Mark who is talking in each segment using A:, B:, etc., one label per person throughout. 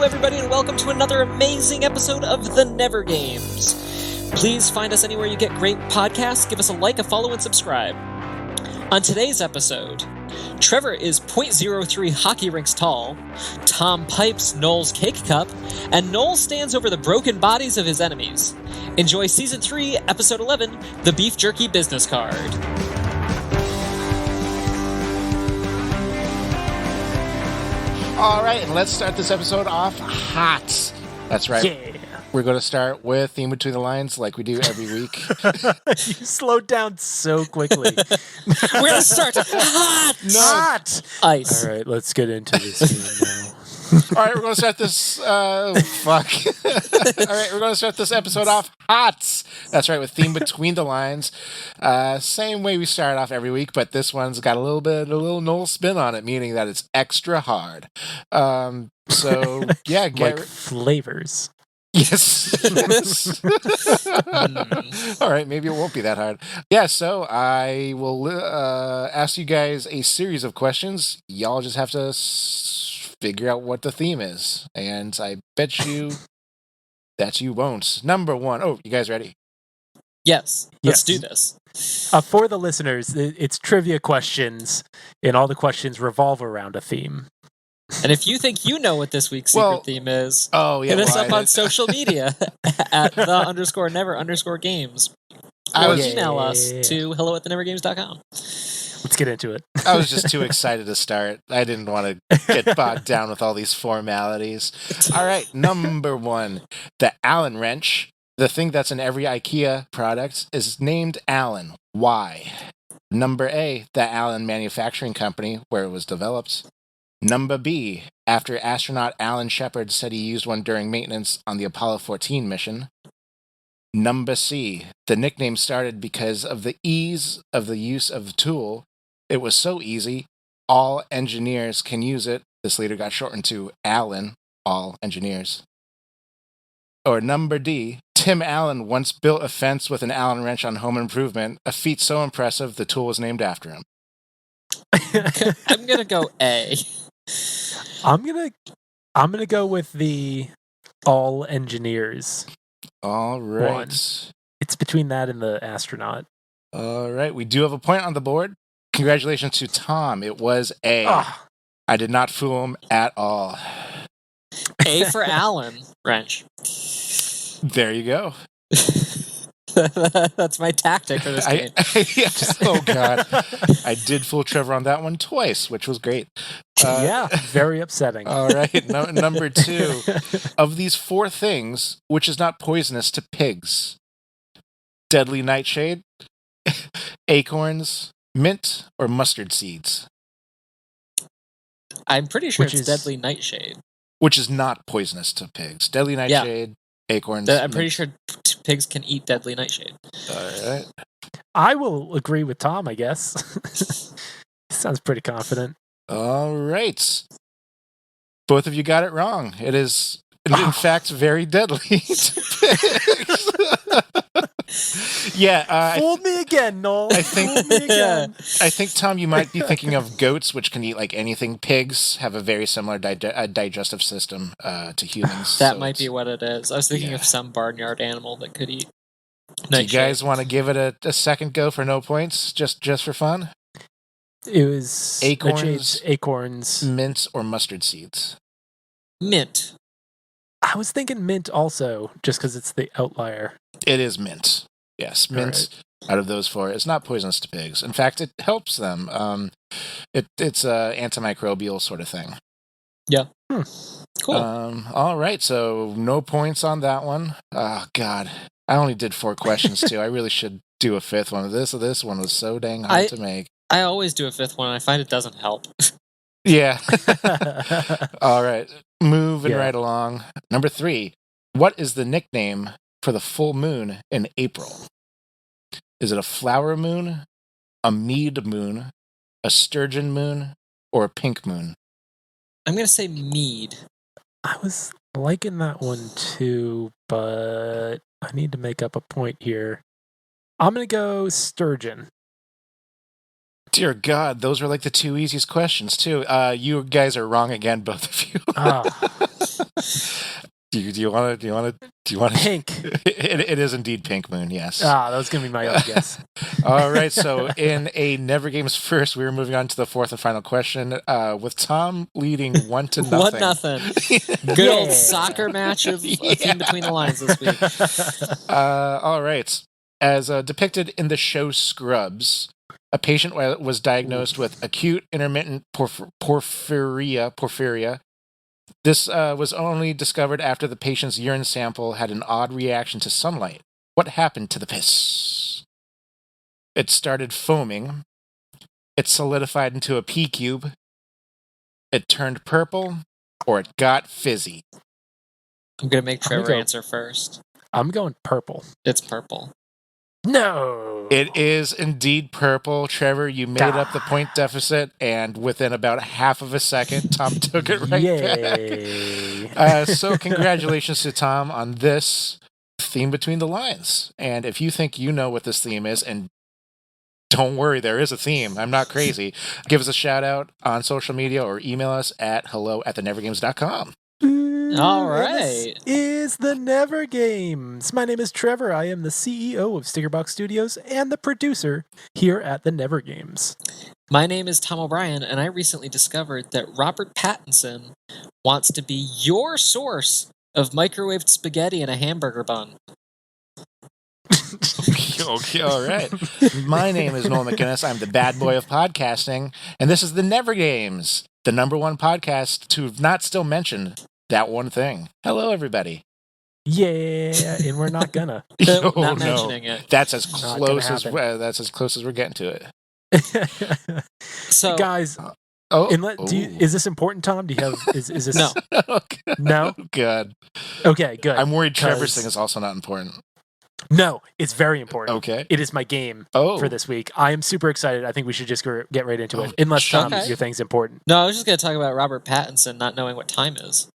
A: Hello, everybody, and welcome to another amazing episode of The Never Games. Please find us anywhere you get great podcasts, give us a like, a follow, and subscribe. On today's episode, Trevor is .03 hockey rinks tall, Tom pipes Noel's cake cup, and Noel stands over the broken bodies of his enemies. Enjoy Season 3, Episode 11, The Beef Jerky Business Card.
B: All right, and let's start this episode off hot. That's right.
C: Yeah.
B: We're going to start with Theme Between the Lines like we do every week.
C: You slowed down so quickly.
A: We're going to start hot!
C: Hot!
A: Ice.
C: All right, let's get into this game now.
B: All right, we're going to start this... fuck. All right, we're going to start this episode off hot. That's right, with Theme Between the Lines. Same way we start off every week, but this one's got a little Noel spin on it, meaning that it's extra hard. So, yeah,
C: Like flavors.
B: Yes. All right, maybe it won't be that hard. Yeah, so I will ask you guys a series of questions. Y'all just have to figure out what the theme is. And I bet you that you won't. Number one. Oh, you guys ready?
A: Yes, let's
C: Yes.
A: do this.
C: For the listeners, it's trivia questions, and all the questions revolve around a theme.
A: And if you think you know what this week's secret theme is,
B: Oh, yeah.
A: hit us
B: well,
A: up on social media at _never_games.
B: I
A: Or
B: was-
A: email us to hello@thenevergames.com.
C: Let's get into it.
B: I was just too excited to start. I didn't want to get bogged down with all these formalities. All right, number one. The Allen wrench, the thing that's in every IKEA product, is named Allen. Why? Number A, the Allen Manufacturing Company, where it was developed. Number B, after astronaut Alan Shepard said he used one during maintenance on the Apollo 14 mission. Number C, the nickname started because of the ease of the use of the tool. It was so easy, all engineers can use it. This later got shortened to Allen, all engineers. Or number D, Tim Allen once built a fence with an Allen wrench on Home Improvement, a feat so impressive the tool was named after him.
A: I'm going to go A.
C: I'm gonna go with the all engineers.
B: All right.
C: One. It's between that and the astronaut.
B: All right. We do have a point on the board. Congratulations to Tom. It was A.
C: Ah.
B: I did not fool him at all.
A: A for Allen wrench.
B: There you go.
A: That's my tactic for this game.
B: Oh, God. I did fool Trevor on that one twice, which was great.
C: Yeah, very upsetting.
B: All right. Number two. Of these four things, which is not poisonous to pigs? Deadly nightshade, acorns, mint, or mustard seeds?
A: I'm pretty sure
C: Which
A: it's
C: is-
A: Deadly Nightshade.
B: Which is not poisonous to pigs. Deadly nightshade, acorns.
A: I'm pretty sure pigs can eat Deadly Nightshade.
B: All right.
C: I will agree with Tom, I guess. Sounds pretty confident.
B: All right. Both of you got it wrong. It is, in fact, very deadly to pigs. Yeah.
C: Fooled me again, Noel.
B: I think-
C: Fooled me again.
B: I think, Tom, you might be thinking of goats, which can eat like anything. Pigs have a very similar digestive system to humans.
A: That
B: so
A: might be what it is. I was thinking of some barnyard animal that could eat
B: Do you
A: nightshade.
B: guys want to give it a second go for no points, just for fun?
C: It was
B: Acorns.
C: acorns.
B: Mint or mustard seeds?
A: Mint.
C: I was thinking mint also, just because it's the outlier.
B: It is mint. Yes, mint. Out of those four, it's not poisonous to pigs. In fact, it helps them. It's a antimicrobial sort of thing.
A: Yeah.
C: Hmm.
A: Cool.
B: All right, so no points on that one. Oh God, I only did 4 questions too. I really should do a 5th one. This one was so dang hard to make.
A: I always do a 5th one, and I find it doesn't help.
B: Yeah. All right, moving
C: Yeah.
B: right along. Number 3. What is the nickname for the full moon in April? Is it a flower moon, a mead moon, a sturgeon moon, or a pink moon?
A: I'm going to say mead.
C: I was liking that one too, but I need to make up a point here. I'm going to go sturgeon.
B: Dear God, those were like the 2 easiest questions too. You guys are wrong again, both of you. Do you want to?
C: Pink.
B: It is indeed Pink Moon. Yes.
C: That was gonna be my other guess.
B: All right. So in a Never Games first, we are moving on to the fourth and final question. With Tom leading 1-0.
A: 1-0. Good old soccer match of a theme between the lines this week.
B: All right. As depicted in the show Scrubs, a patient was diagnosed with acute intermittent porphyria. This was only discovered after the patient's urine sample had an odd reaction to sunlight. What happened to the piss? It started foaming. It solidified into a pea cube. It turned purple, or it got fizzy.
A: I'm going to make Trevor answer first.
C: I'm going purple.
A: It's purple.
C: No!
B: It is indeed purple. Trevor, you made up the point deficit, and within about half of a second, Tom took it right back. So congratulations to Tom on this theme between the lines. And if you think you know what this theme is, and don't worry, there is a theme. I'm not crazy. Give us a shout out on social media or email us at hello@thenevergames.com.
A: All right.
C: This is the Never Games. My name is Trevor. I am the CEO of Stickerbox Studios and the producer here at the Never Games.
A: My name is Tom O'Brien, and I recently discovered that Robert Pattinson wants to be your source of microwaved spaghetti in a hamburger bun.
B: Okay, all right. My name is Noel McGinnis. I'm the bad boy of podcasting, and this is the Never Games, the #1 podcast to not still mention that one thing. Hello, everybody.
C: Yeah, and we're not gonna.
A: Not mentioning it.
B: That's as close as we're getting to it.
A: So,
C: guys, is this important, Tom? Do you have? Is this
A: no?
C: No.
B: Good.
C: Okay, good.
B: I'm worried Trevor's thing is also not important.
C: No, it's very important.
B: Okay.
C: It is my game for this week. I am super excited. I think we should just get right into it. Unless, Tom, your thing's important.
A: No, I was just going to talk about Robert Pattinson not knowing what time is.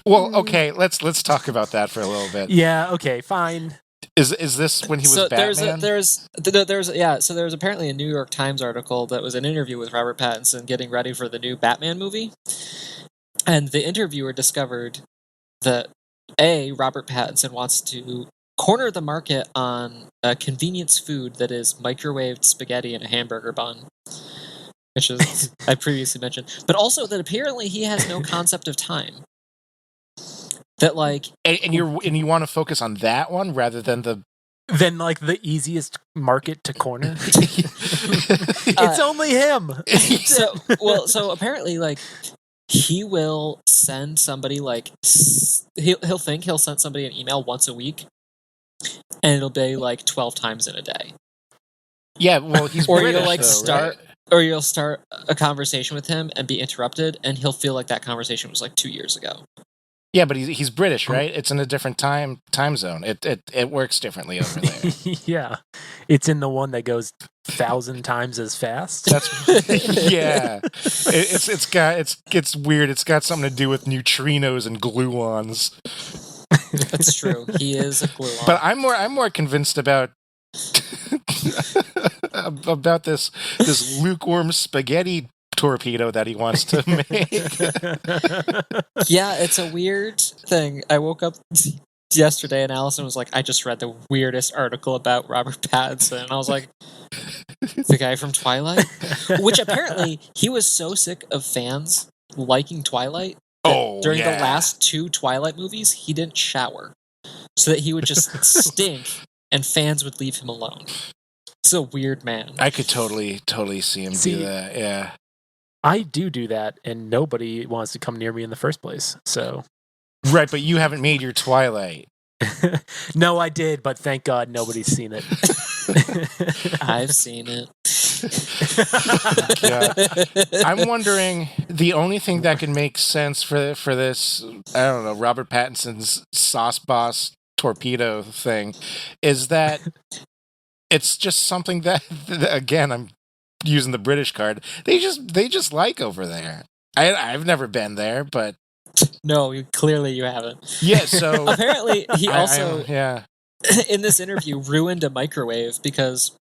B: Well, okay, let's talk about that for a little bit.
C: Yeah, okay, fine.
B: Is this when he was Batman?
A: So there was apparently a New York Times article that was an interview with Robert Pattinson getting ready for the new Batman movie. And the interviewer discovered that Robert Pattinson wants to corner the market on a convenience food that is microwaved spaghetti in a hamburger bun, which is I previously mentioned, but also that apparently he has no concept of time. That
B: and you want to focus on that one rather than the
C: easiest market to corner. It's only him.
A: So apparently he will send somebody he'll think he'll send somebody an email once a week. And it'll be 12 times in a day.
B: Yeah, well, he's
A: or
B: British,
A: you'll start a conversation with him and be interrupted, and he'll feel like that conversation was 2 years ago.
B: Yeah, but he's British, right? It's in a different time zone. It works differently over there.
C: Yeah, it's in the one that goes 1,000 times as fast.
B: That's yeah. It's weird. It's got something to do with neutrinos and gluons.
A: That's true. He is a gluon.
B: But I'm more convinced about about this lukewarm spaghetti torpedo that he wants to make.
A: Yeah, it's a weird thing. I woke up yesterday and Allison was like, I just read the weirdest article about Robert Pattinson. And I was like, the guy from Twilight? Which apparently he was so sick of fans liking Twilight during the last 2 Twilight movies, he didn't shower. So that he would just stink and fans would leave him alone. It's a weird man.
B: I could totally see him do that, yeah.
C: I do that, and nobody wants to come near me in the first place, so...
B: Right, but you haven't made your Twilight.
C: No, I did, but thank God nobody's seen it.
A: I've seen it.
B: I'm wondering, the only thing that can make sense for this, I don't know, Robert Pattinson's Sauce Boss torpedo thing, is that it's just something that, again, I'm using the British card, they just like over there. I've never been there, but...
A: No, clearly you haven't.
B: Yeah, so...
A: Apparently, he also,
B: yeah.
A: in this interview, ruined a microwave because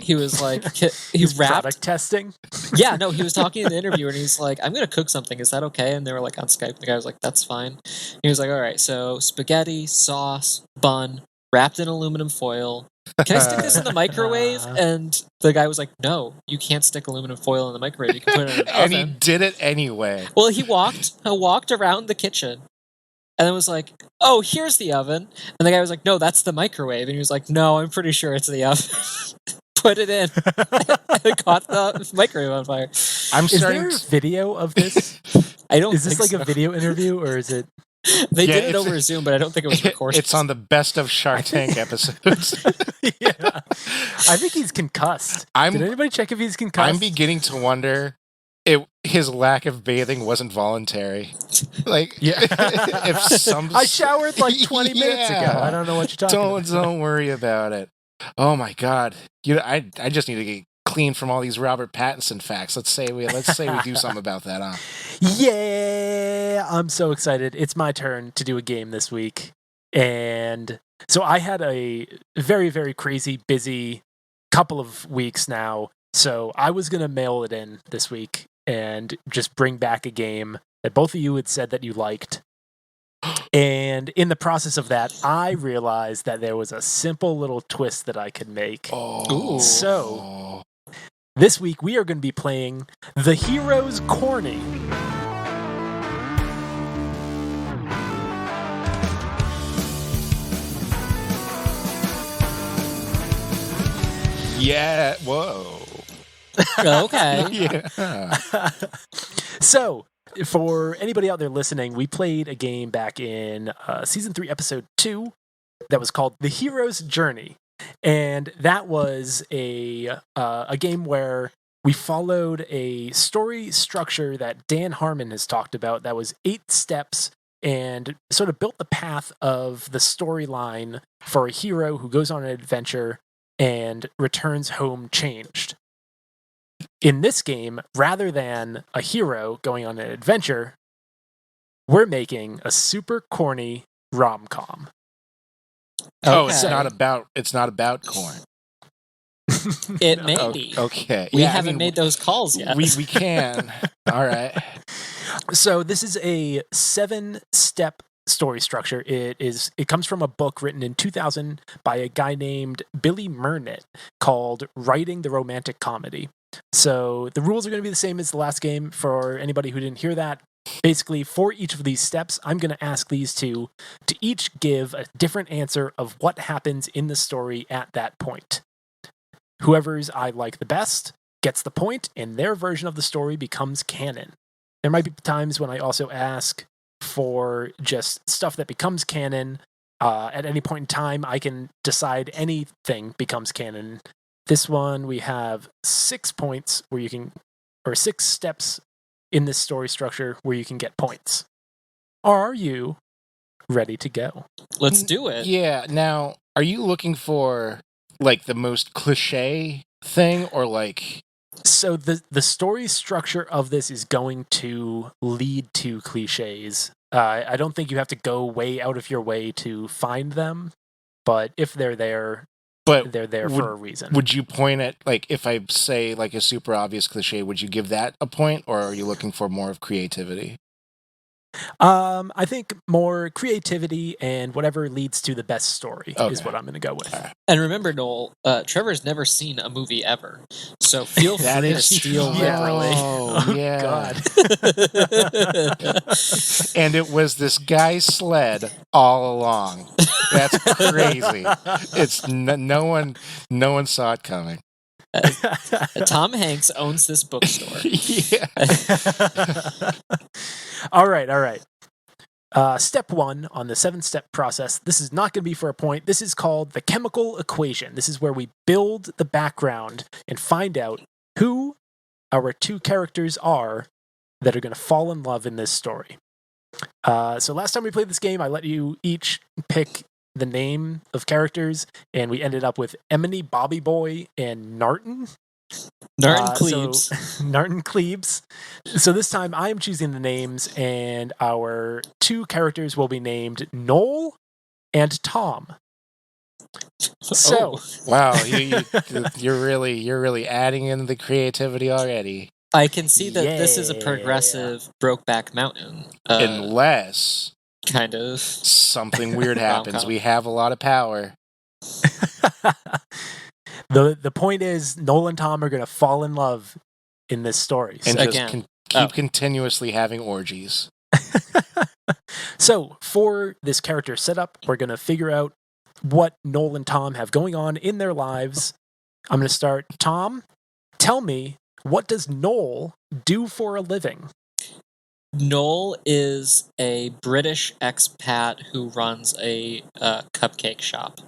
A: he was like, he
C: He's
A: rapped.
C: product testing.
A: Yeah, no, he was talking to the interviewer and he's like, I'm going to cook something. Is that okay? And they were like on Skype. The guy was like, that's fine. He was like, all right, so spaghetti, sauce, bun, wrapped in aluminum foil. Can I stick this in the microwave? And the guy was like, no, you can't stick aluminum foil in the microwave. You can put it in an
B: And
A: oven.
B: he did it anyway.
A: Well, he walked around the kitchen and then was like, oh, here's the oven. And the guy was like, no, that's the microwave. And he was like, no, I'm pretty sure it's the oven. Put it in. And it caught the microwave on fire.
C: Is there a video of this?
A: I don't
C: Is this
A: think
C: like a video interview or is it?
A: They did it over Zoom, but I don't think it was recorded.
B: It's on the best of Shark Tank episodes.
C: Yeah. I think he's concussed. Did anybody check if he's concussed?
B: I'm beginning to wonder if his lack of bathing wasn't voluntary. Like,
C: yeah.
B: if some
C: I showered like 20 minutes ago. I don't know what you're talking about.
B: Don't worry about it. Oh my God. I just need to get clean from all these Robert Pattinson facts. Let's say we do something about that, huh?
C: Yeah, I'm so excited. It's my turn to do a game this week. And so I had a very, very crazy, busy couple of weeks now. So I was going to mail it in this week and just bring back a game that both of you had said that you liked. And in the process of that, I realized that there was a simple little twist that I could make.
B: Oh.
C: So this week we are going to be playing The Hero's Corny.
B: Yeah. Whoa.
A: Okay.
B: Yeah.
C: So, for anybody out there listening, we played a game back in Season 3, Episode 2 that was called The Hero's Journey. And that was a game where we followed a story structure that Dan Harmon has talked about that was 8 steps and sort of built the path of the storyline for a hero who goes on an adventure and returns home changed. In this game, rather than a hero going on an adventure, we're making a super corny rom-com.
B: Oh, it's not about corn.
A: It may be.
B: Okay.
A: We haven't made those calls yet.
B: We can. All right.
C: So this is a 7-step story structure. It comes from a book written in 2000 by a guy named Billy Murnett called Writing the Romantic Comedy. So the rules are going to be the same as the last game for anybody who didn't hear that. Basically, for each of these steps, I'm going to ask these two to each give a different answer of what happens in the story at that point. Whoever's I like the best gets the point, and their version of the story becomes canon. There might be times when I also ask for just stuff that becomes canon. At any point in time, I can decide anything becomes canon. This one, we have 6 points where you can, or 6 steps in this story structure where you can get points. Are you ready to go?
A: Let's do it.
B: Yeah. Now, are you looking for like the most cliche thing or like...
C: So the story structure of this is going to lead to cliches. I don't think you have to go way out of your way to find them, but if they're there, they're there for a reason.
B: Would you point at, like, if I say like a super obvious cliche, would you give that a point, or are you looking for more of creativity?
C: I think more creativity and whatever leads to the best story is what I'm going to go with.
A: And remember, Noel, Trevor's never seen a movie ever, so feel free to steal liberally.
B: Oh, yeah.
C: God.
B: And it was this guy's sled all along. That's crazy. It's no one saw it coming.
A: Tom Hanks owns this bookstore.
B: Yeah.
C: All right. Step 1 on the 7-step process. This is not going to be for a point. This is called the chemical equation. This is where we build the background and find out who our 2 characters are that are going to fall in love in this story. So last time we played this game, I let you each pick the name of characters, and we ended up with Emily, Bobby Boy, and Narton. Narton Cleves. So this time I am choosing the names, and our 2 characters will be named Noel and Tom. So,
B: Wow, you're really adding in the creativity already.
A: I can see that this is a
C: Yeah.
A: progressive Brokeback Mountain.
B: Unless
A: Kind of.
B: something weird happens.
A: Rom-com.
B: We have a lot of power.
C: the point is, Noel and Tom are going to fall in love in this story.
B: And
A: Again.
B: keep continuously having orgies.
C: So, for this character setup, we're going to figure out what Noel and Tom have going on in their lives. I'm going to start. Tom, tell me, what does Noel do for a living?
A: Noel is a British expat who runs a cupcake shop.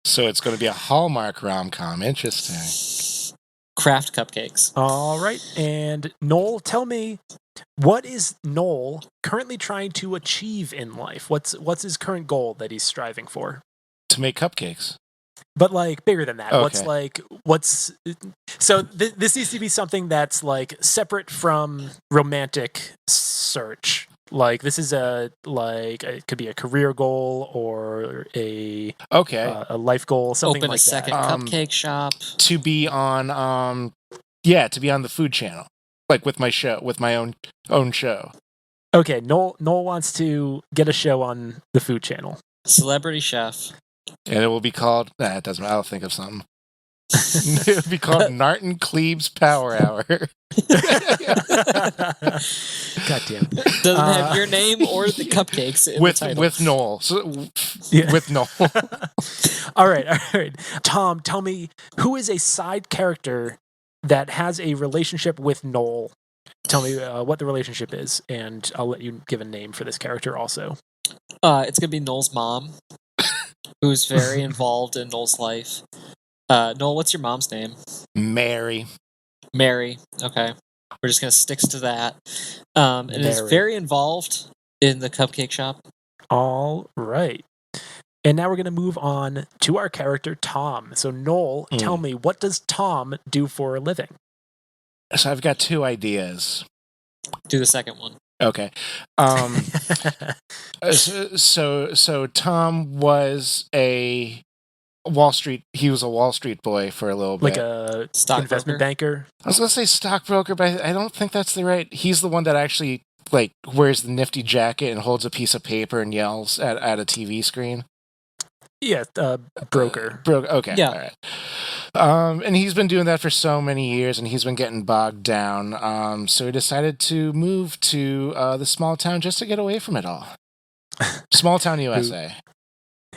B: So it's going to be a Hallmark rom-com. Interesting.
A: Craft cupcakes.
C: All right. And Noel, tell me, what is Noel currently trying to achieve in life? What's his current goal that he's striving for?
B: To make cupcakes.
C: But like bigger than that.
B: Okay.
C: So this needs to be something that's like separate from romantic search. Like this is it could be a career goal or a life goal, something
A: Open
C: like
A: a second
C: that.
A: cupcake shop.
B: To be on to be on the Food Channel. Like with my own show.
C: Okay, Noel wants to get a show on the Food Channel.
A: Celebrity chef.
B: And it will be called it doesn't matter, I'll think of something. It will be called Narton Cleave's Power Hour.
C: God damn.
A: Doesn't have your name or the cupcakes in the title.
B: With Noel. So,
C: Yeah.
B: With Noel.
C: All right. Tom, tell me, who is a side character that has a relationship with Noel? Tell me what the relationship is, and I'll let you give a name for this character also.
A: It's going to be Noel's mom, who's very involved in Noel's life. Noel, what's your mom's name?
B: Mary.
A: Mary. Okay. We're just going to stick to that. And is very involved in the cupcake shop.
C: All right. And now we're going to move on to our character, Tom. So, Noel, tell me, what does Tom do for a living?
B: So I've got two ideas.
A: Do the second one.
B: Okay. So Tom was a Wall Street boy for a little bit.
C: Like a investment banker?
B: I was going to say stockbroker, but I don't think that's the right. He's the one that actually like wears the nifty jacket and holds a piece of paper and yells at a TV screen.
C: Yeah, broker.
B: Okay,
A: yeah.
B: All right. And he's been doing that for so many years, and he's been getting bogged down. So he decided to move to the small town just to get away from it all. Small town USA.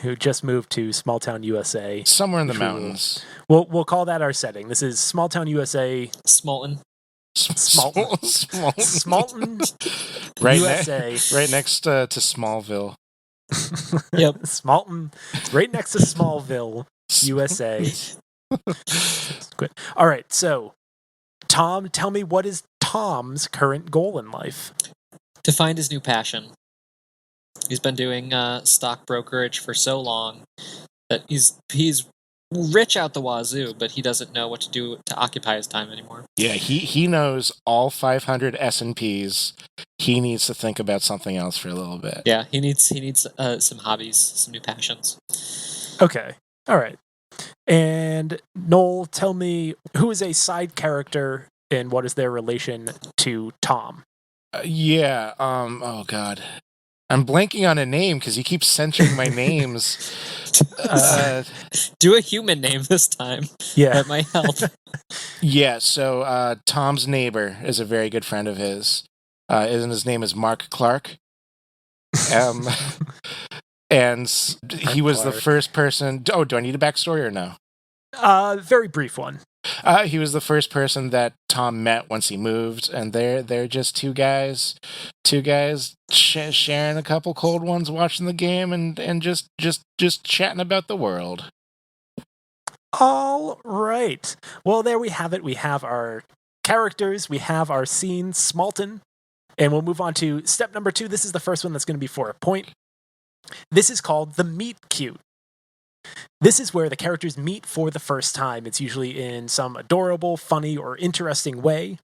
C: Who just moved to small town USA.
B: Somewhere in the mountains.
C: We'll call that our setting. This is small town USA.
A: Smalton.
C: Smalton.
B: Right
C: USA.
B: Right next to Smallville.
A: Yep.
C: Smalton. Right next to Smallville, USA. Good. All right. So, Tom, tell me, what is Tom's current goal in life?
A: To find his new passion. He's been doing stock brokerage for so long that he's rich out the wazoo, but he doesn't know what to do to occupy his time anymore.
B: Yeah, he knows all 500 S&Ps. He needs to think about something else for a little bit.
A: Yeah, he needs some hobbies, some new passions.
C: Okay. All right. And Noel, tell me, who is a side character and what is their relation to Tom?
B: Oh God. I'm blanking on a name because he keeps censoring my names.
A: Do a human name this time.
C: Yeah.
A: That might help.
B: Yeah, so Tom's neighbor is a very good friend of his. And his name is Mark Clark. And he was the first person... Oh, do I need a backstory or no?
C: Very brief one.
B: He was the first person that Tom met once he moved, and they're just two guys sharing a couple cold ones, watching the game, and just chatting about the world.
C: All right. Well, there we have it. We have our characters. We have our scene, Smalton, and we'll move on to step number 2. This is the first one that's going to be for a point. This is called the meet cute. This is where the characters meet for the first time. It's usually in some adorable, funny, or interesting way.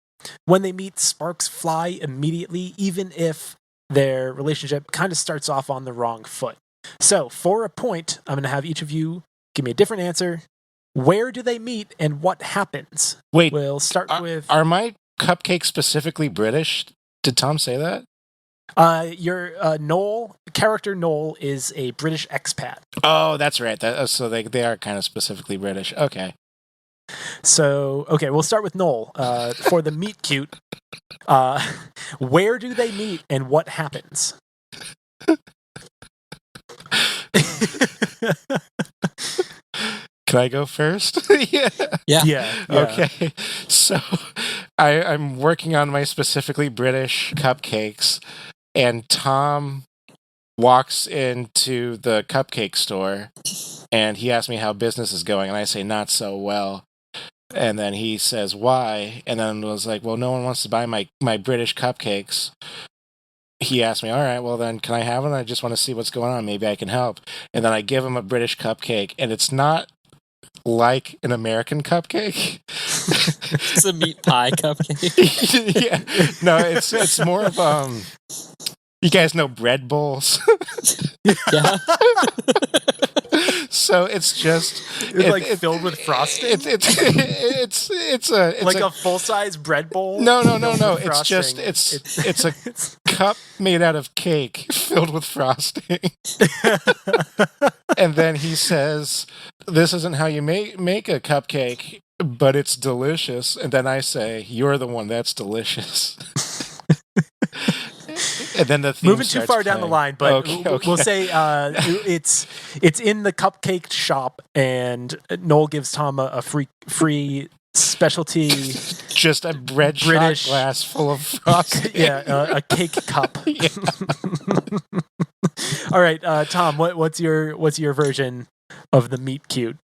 C: When they meet, sparks fly immediately, even if their relationship kind of starts off on the wrong foot. So, for a point, I'm going to have each of you give me a different answer. Where do they meet and what happens?
B: Wait,
C: We'll start with...
B: Are my cupcakes specifically British? Did Tom say that?
C: Your Noel, character Noel, is a British expat.
B: Oh, that's right. So they are kind of specifically British. Okay.
C: So, okay, we'll start with Noel. For the meet cute, where do they meet and what happens?
B: Can I go first?
C: Yeah.
B: Okay. So I'm working on my specifically British cupcakes, and Tom walks into the cupcake store, and he asks me how business is going, and I say, not so well. And then he says, why? And then was like, well, no one wants to buy my British cupcakes. He asked me, all right, well then, can I have one? I just want to see what's going on. Maybe I can help. And then I give him a British cupcake, and it's not like an American cupcake.
A: It's a meat pie cupcake.
B: Yeah. No, it's more of you guys know bread bowls.
A: Yeah.
B: So it's just
C: It's filled with frosting.
B: It's
C: a full size bread bowl.
B: No. It's
C: frosting.
B: just it's a cup made out of cake filled with frosting. And then he says, "This isn't how you make a cupcake, but it's delicious." And then I say, "You're the one that's delicious." And then the theme
C: moving too far down the line, but we'll say it's in the cupcake shop, and Noel gives Tom a free specialty,
B: just a British shot glass full of frosting.
C: Yeah, a cake cup. Yeah. All right, Tom, what's your version of the meet cute?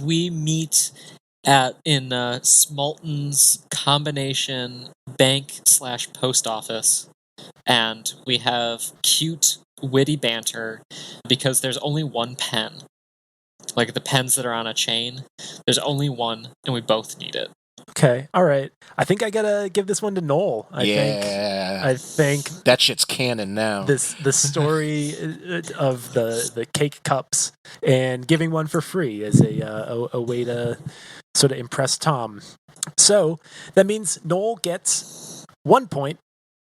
A: We meet in Smalton's combination bank/post office. And we have cute, witty banter because there's only one pen. Like the pens that are on a chain, there's only one, and we both need it.
C: Okay, all right. I think I gotta give this one to Noel. I think
B: that shit's canon now.
C: The story of the cake cups and giving one for free is a way to sort of impress Tom. So that means Noel gets 1 point.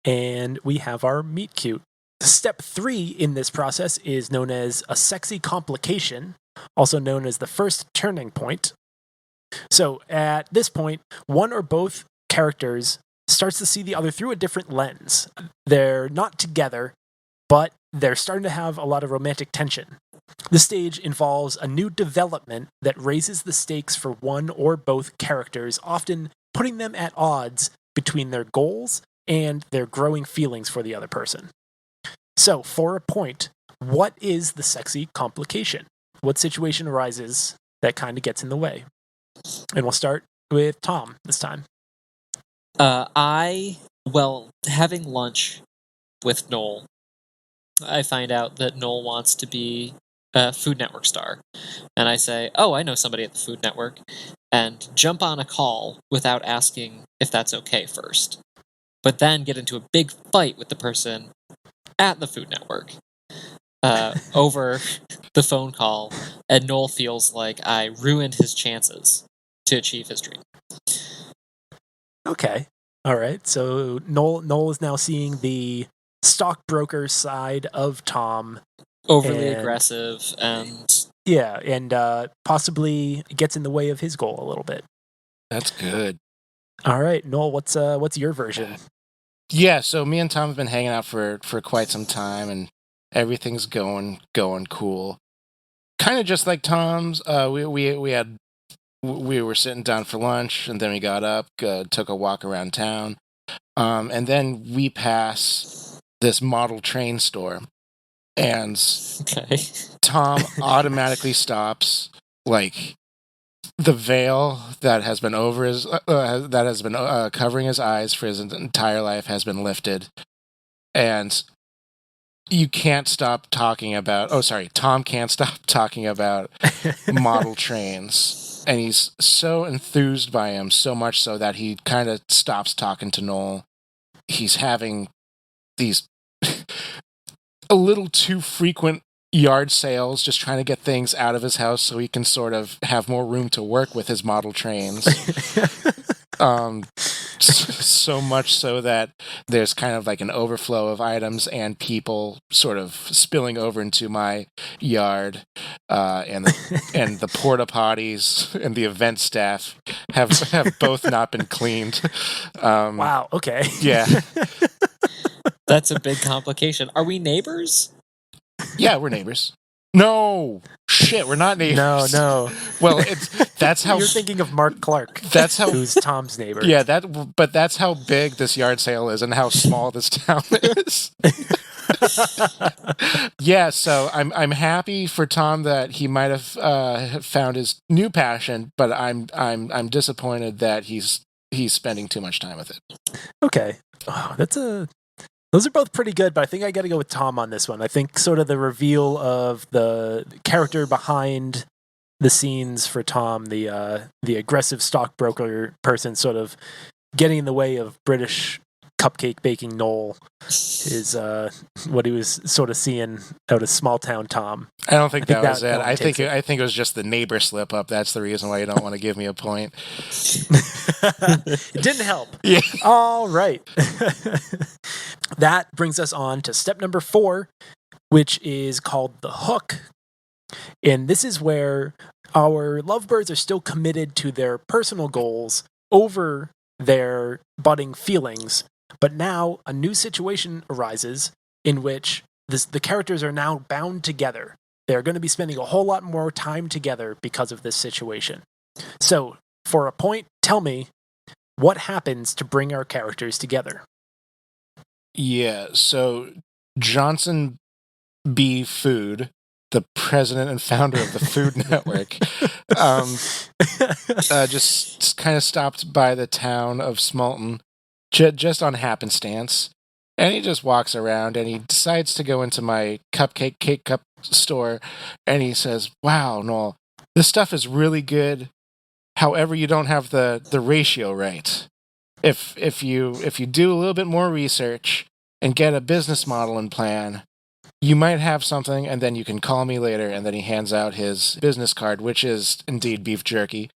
C: And we have our meet cute. Step 3 in this process is known as a sexy complication, also known as the first turning point. So at this point, one or both characters starts to see the other through a different lens. They're not together, but they're starting to have a lot of romantic tension. This stage involves a new development that raises the stakes for one or both characters, often putting them at odds between their goals and their growing feelings for the other person. So, for a point, what is the sexy complication? What situation arises that kind of gets in the way? And we'll start with Tom this time.
A: Having lunch with Noel, I find out that Noel wants to be a Food Network star. And I say, oh, I know somebody at the Food Network, and jump on a call without asking if that's okay first. But then get into a big fight with the person at the Food Network over the phone call, and Noel feels like I ruined his chances to achieve his dream.
C: Okay. All right. So Noel is now seeing the stockbroker side of Tom.
A: Overly aggressive and...
C: Yeah, and possibly gets in the way of his goal a little bit.
B: That's good.
C: All right, Noel, what's your version?
B: Yeah, so me and Tom have been hanging out for quite some time, and everything's going cool. Kind of just like Tom's. We were sitting down for lunch, and then we got up, took a walk around town, and then we pass this model train store, and Tom automatically stops, like. The veil that has been over his covering his eyes for his entire life has been lifted, and you can't stop talking about. Oh, sorry, Tom can't stop talking about model trains, and he's so enthused by him, so much so that he kind of stops talking to Noel. He's having these a little too frequent yard sales, just trying to get things out of his house so he can sort of have more room to work with his model trains. So much so that there's kind of like an overflow of items and people sort of spilling over into my yard, and the porta potties and the event staff have both not been cleaned.
C: Wow. Okay.
B: Yeah.
A: That's a big complication. Are we neighbors?
B: Yeah, we're neighbors. No, shit, we're not neighbors.
C: No.
B: Well, that's how
C: You're thinking of Mark Clark.
B: That's how
C: who's Tom's neighbor.
B: Yeah, but that's how big this yard sale is and how small this town is. Yeah, so I'm happy for Tom that he might have found his new passion, but I'm disappointed that he's spending too much time with it.
C: Okay. Oh, those are both pretty good, but I think I got to go with Tom on this one. I think sort of the reveal of the character behind the scenes for Tom, the aggressive stockbroker person, sort of getting in the way of British cupcake baking Noel, is what he was sort of seeing out of small town Tom.
B: I don't think that was it.
C: I think
B: it was just the neighbor slip up. That's the reason why you don't want to give me a point.
C: It didn't help.
B: Yeah.
C: All right. That brings us on to step number 4, which is called the hook. And this is where our lovebirds are still committed to their personal goals over their budding feelings. But now a new situation arises in which the characters are now bound together. They're going to be spending a whole lot more time together because of this situation. So, for a point, tell me, what happens to bring our characters together?
B: Yeah, so Johnson B. Food, the president and founder of the Food Network, just kind of stopped by the town of Smalton just on happenstance. And he just walks around and he decides to go into my cake cup store and he says, "Wow, Noel, this stuff is really good. However, you don't have the ratio right. If you do a little bit more research and get a business model and plan, you might have something, and then you can call me later." And then he hands out his business card, which is indeed beef jerky.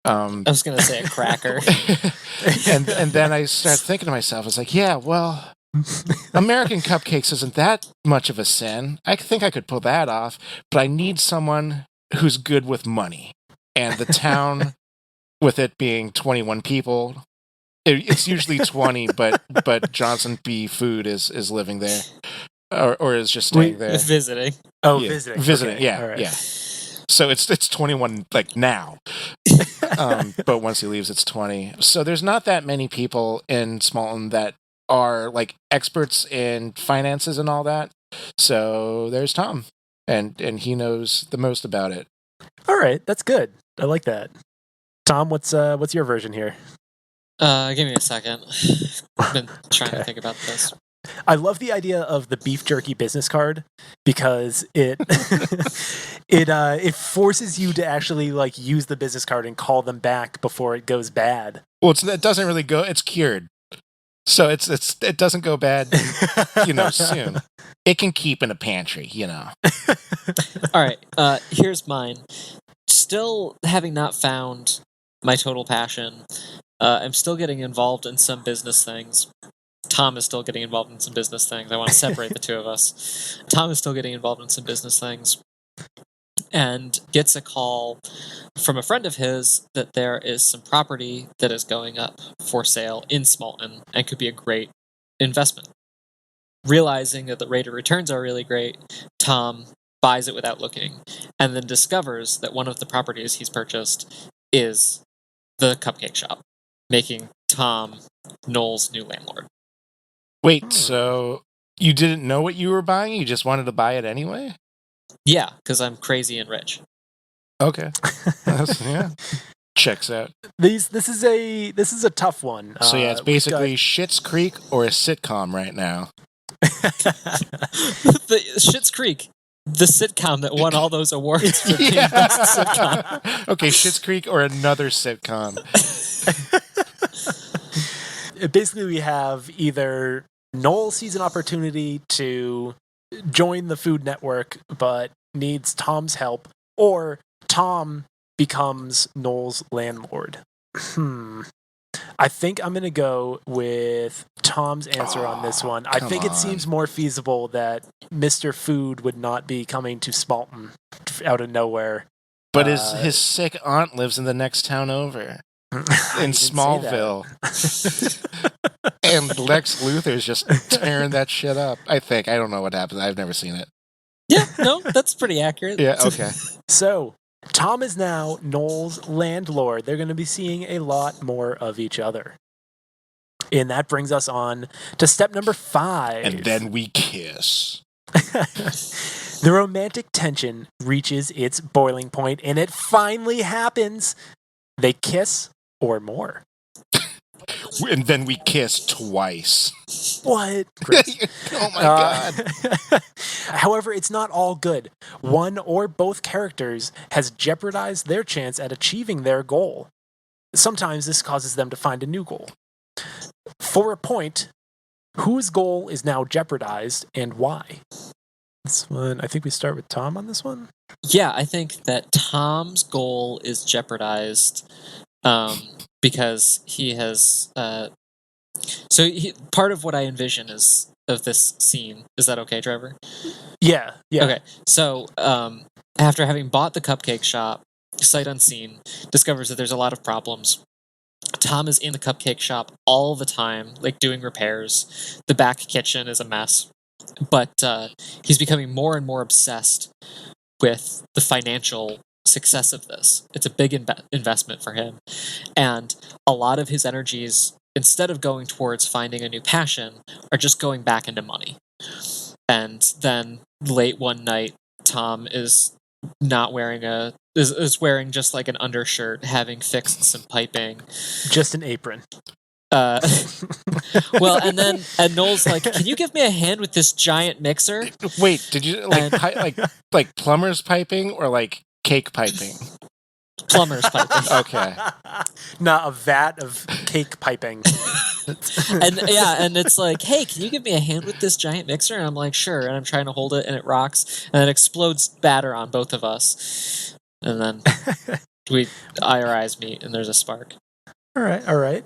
A: I was going to say a cracker.
B: and then I start thinking to myself, it's like, yeah, well, American cupcakes isn't that much of a sin. I think I could pull that off, but I need someone who's good with money. And the town, with it being 21 people, it's usually 20, but Johnson B. Food is living there. Or is just staying there.
A: Visiting.
C: Oh,
B: yeah.
C: visiting.
B: Visiting,
C: Okay.
B: yeah,
C: All right.
B: yeah. So it's 21 like now. But once he leaves, it's 20. So there's not that many people in Smalton that are like experts in finances and all that. So there's Tom, and he knows the most about it.
C: All right, that's good. I like that. Tom, what's your version here?
A: Give me a second. I've been trying to think about this.
C: I love the idea of the beef jerky business card because it it forces you to actually like use the business card and call them back before it goes bad.
B: Well, it doesn't really go. It's cured, so it doesn't go bad. Soon. It can keep in a pantry.
A: All right. Here's mine. Still having not found my total passion, I'm still getting involved in some business things. Tom is still getting involved in some business things. I want to separate the two of us. Tom is still getting involved in some business things and gets a call from a friend of his that there is some property that is going up for sale in Smalton and could be a great investment. Realizing that the rate of returns are really great, Tom buys it without looking and then discovers that one of the properties he's purchased is the cupcake shop, making Tom Noel's new landlord.
B: Wait, so you didn't know what you were buying? You just wanted to buy it anyway?
A: Yeah, because I'm crazy and rich.
B: Okay. Yeah. Checks out.
C: This is a tough one.
B: So yeah, it's basically Schitt's Creek or a sitcom right now.
A: The Schitt's Creek, the sitcom that won all those awards for being best sitcom.
B: Okay, Schitt's Creek or another sitcom.
C: Basically, we have either Noel sees an opportunity to join the Food Network, but needs Tom's help, or Tom becomes Noel's landlord. I think I'm going to go with Tom's answer on this one. I think it seems more feasible that Mr. Food would not be coming to Spalton out of nowhere.
B: But his sick aunt lives in the next town over. In Smallville. And Lex Luthor's just tearing that shit up. I think. I don't know what happens. I've never seen it.
A: Yeah, no, that's pretty accurate.
B: Yeah, okay.
C: So, Tom is now Noel's landlord. They're going to be seeing a lot more of each other. And that brings us on to step number 5.
B: And then we kiss.
C: The romantic tension reaches its boiling point, and it finally happens. They kiss or more.
B: And then we kiss twice.
C: What? Chris?
B: Oh my God.
C: However, it's not all good. One or both characters has jeopardized their chance at achieving their goal. Sometimes this causes them to find a new goal. For a point, whose goal is now jeopardized and why? This one, I think we start with Tom on this one.
A: Yeah, I think that Tom's goal is jeopardized because he has. Part of what I envision of this scene. Is that okay, Trevor?
C: Yeah.
A: Okay, so after having bought the cupcake shop, sight unseen, discovers that there's a lot of problems. Tom is in the cupcake shop all the time, like doing repairs. The back kitchen is a mess. But he's becoming more and more obsessed with the financial success of this. It's a big investment for him. And a lot of his energies, instead of going towards finding a new passion, are just going back into money. And then late one night, Tom is not wearing is wearing just like an undershirt, having fixed some piping.
C: Just an apron.
A: Well, and Noel's like, "Can you give me a hand with this giant mixer?"
B: Wait, did you like plumber's piping or like cake piping?
A: Plumber's piping.
B: Okay.
C: Not a vat of cake piping.
A: And it's like, "Hey, can you give me a hand with this giant mixer?" And I'm like, "Sure." And I'm trying to hold it, and it rocks, and it explodes batter on both of us. And then our eyes meet, and there's a spark.
C: All right.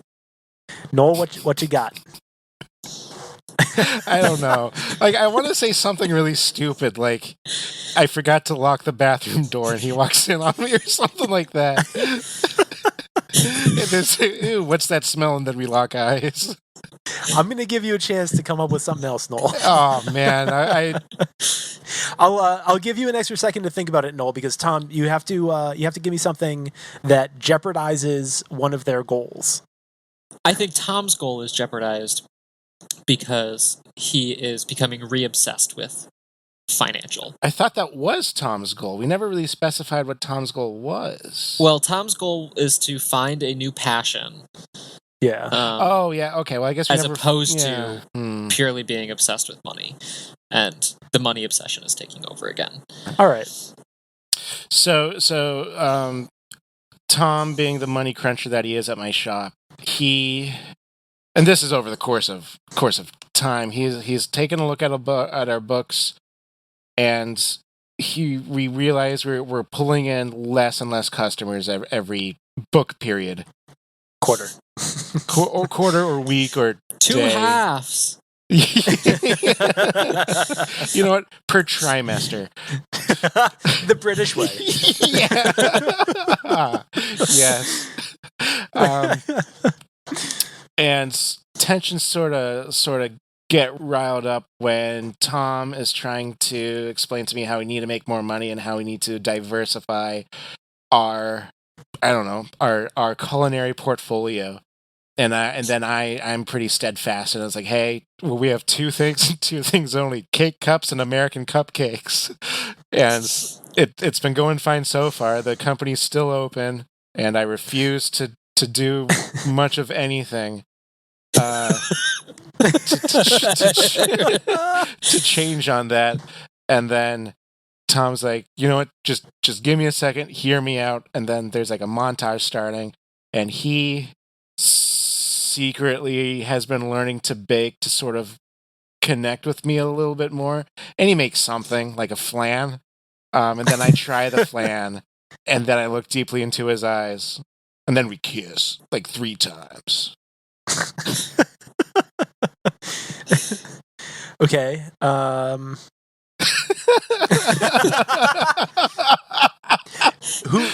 C: Noel, what you got?
B: I don't know. Like, I want to say something really stupid, like, I forgot to lock the bathroom door and he walks in on me or something like that. And there's, ew, what's that smell? And then we lock eyes.
C: I'm going to give you a chance to come up with something else, Noel.
B: Oh, man.
C: I'll give you an extra second to think about it, Noel, because Tom, you have to give me something that jeopardizes one of their goals.
A: I think Tom's goal is jeopardized because he is becoming re-obsessed with financial.
B: I thought that was Tom's goal. We never really specified what Tom's goal was.
A: Well, Tom's goal is to find a new passion.
C: Yeah.
B: Oh, yeah. Okay. Well, I guess
A: opposed to purely being obsessed with money, and the money obsession is taking over again.
C: All right.
B: So, Tom, being the money cruncher that he is at my shop, and this is over the course of time. He's taken a look at our books, and we realize we're pulling in less and less customers every book period.
C: Quarter
B: or week or
A: two
B: day.
A: halves.
B: You know what? Per trimester.
C: The British way.
B: Yeah. Yes. And tensions sort of get riled up when Tom is trying to explain to me how we need to make more money and how we need to diversify our culinary portfolio. And then I'm pretty steadfast, and I was like, "Hey, well, we have two things only: cake cups and American cupcakes." And it's been going fine so far. The company's still open, and I refuse to do much of anything to change on that. And then Tom's like, "You know what? Just give me a second, hear me out." And then there's like a montage starting, and he secretly has been learning to bake to sort of connect with me a little bit more. And he makes something like a flan. And then I try the flan, and then I look deeply into his eyes, and then we kiss like 3 times.
C: Okay.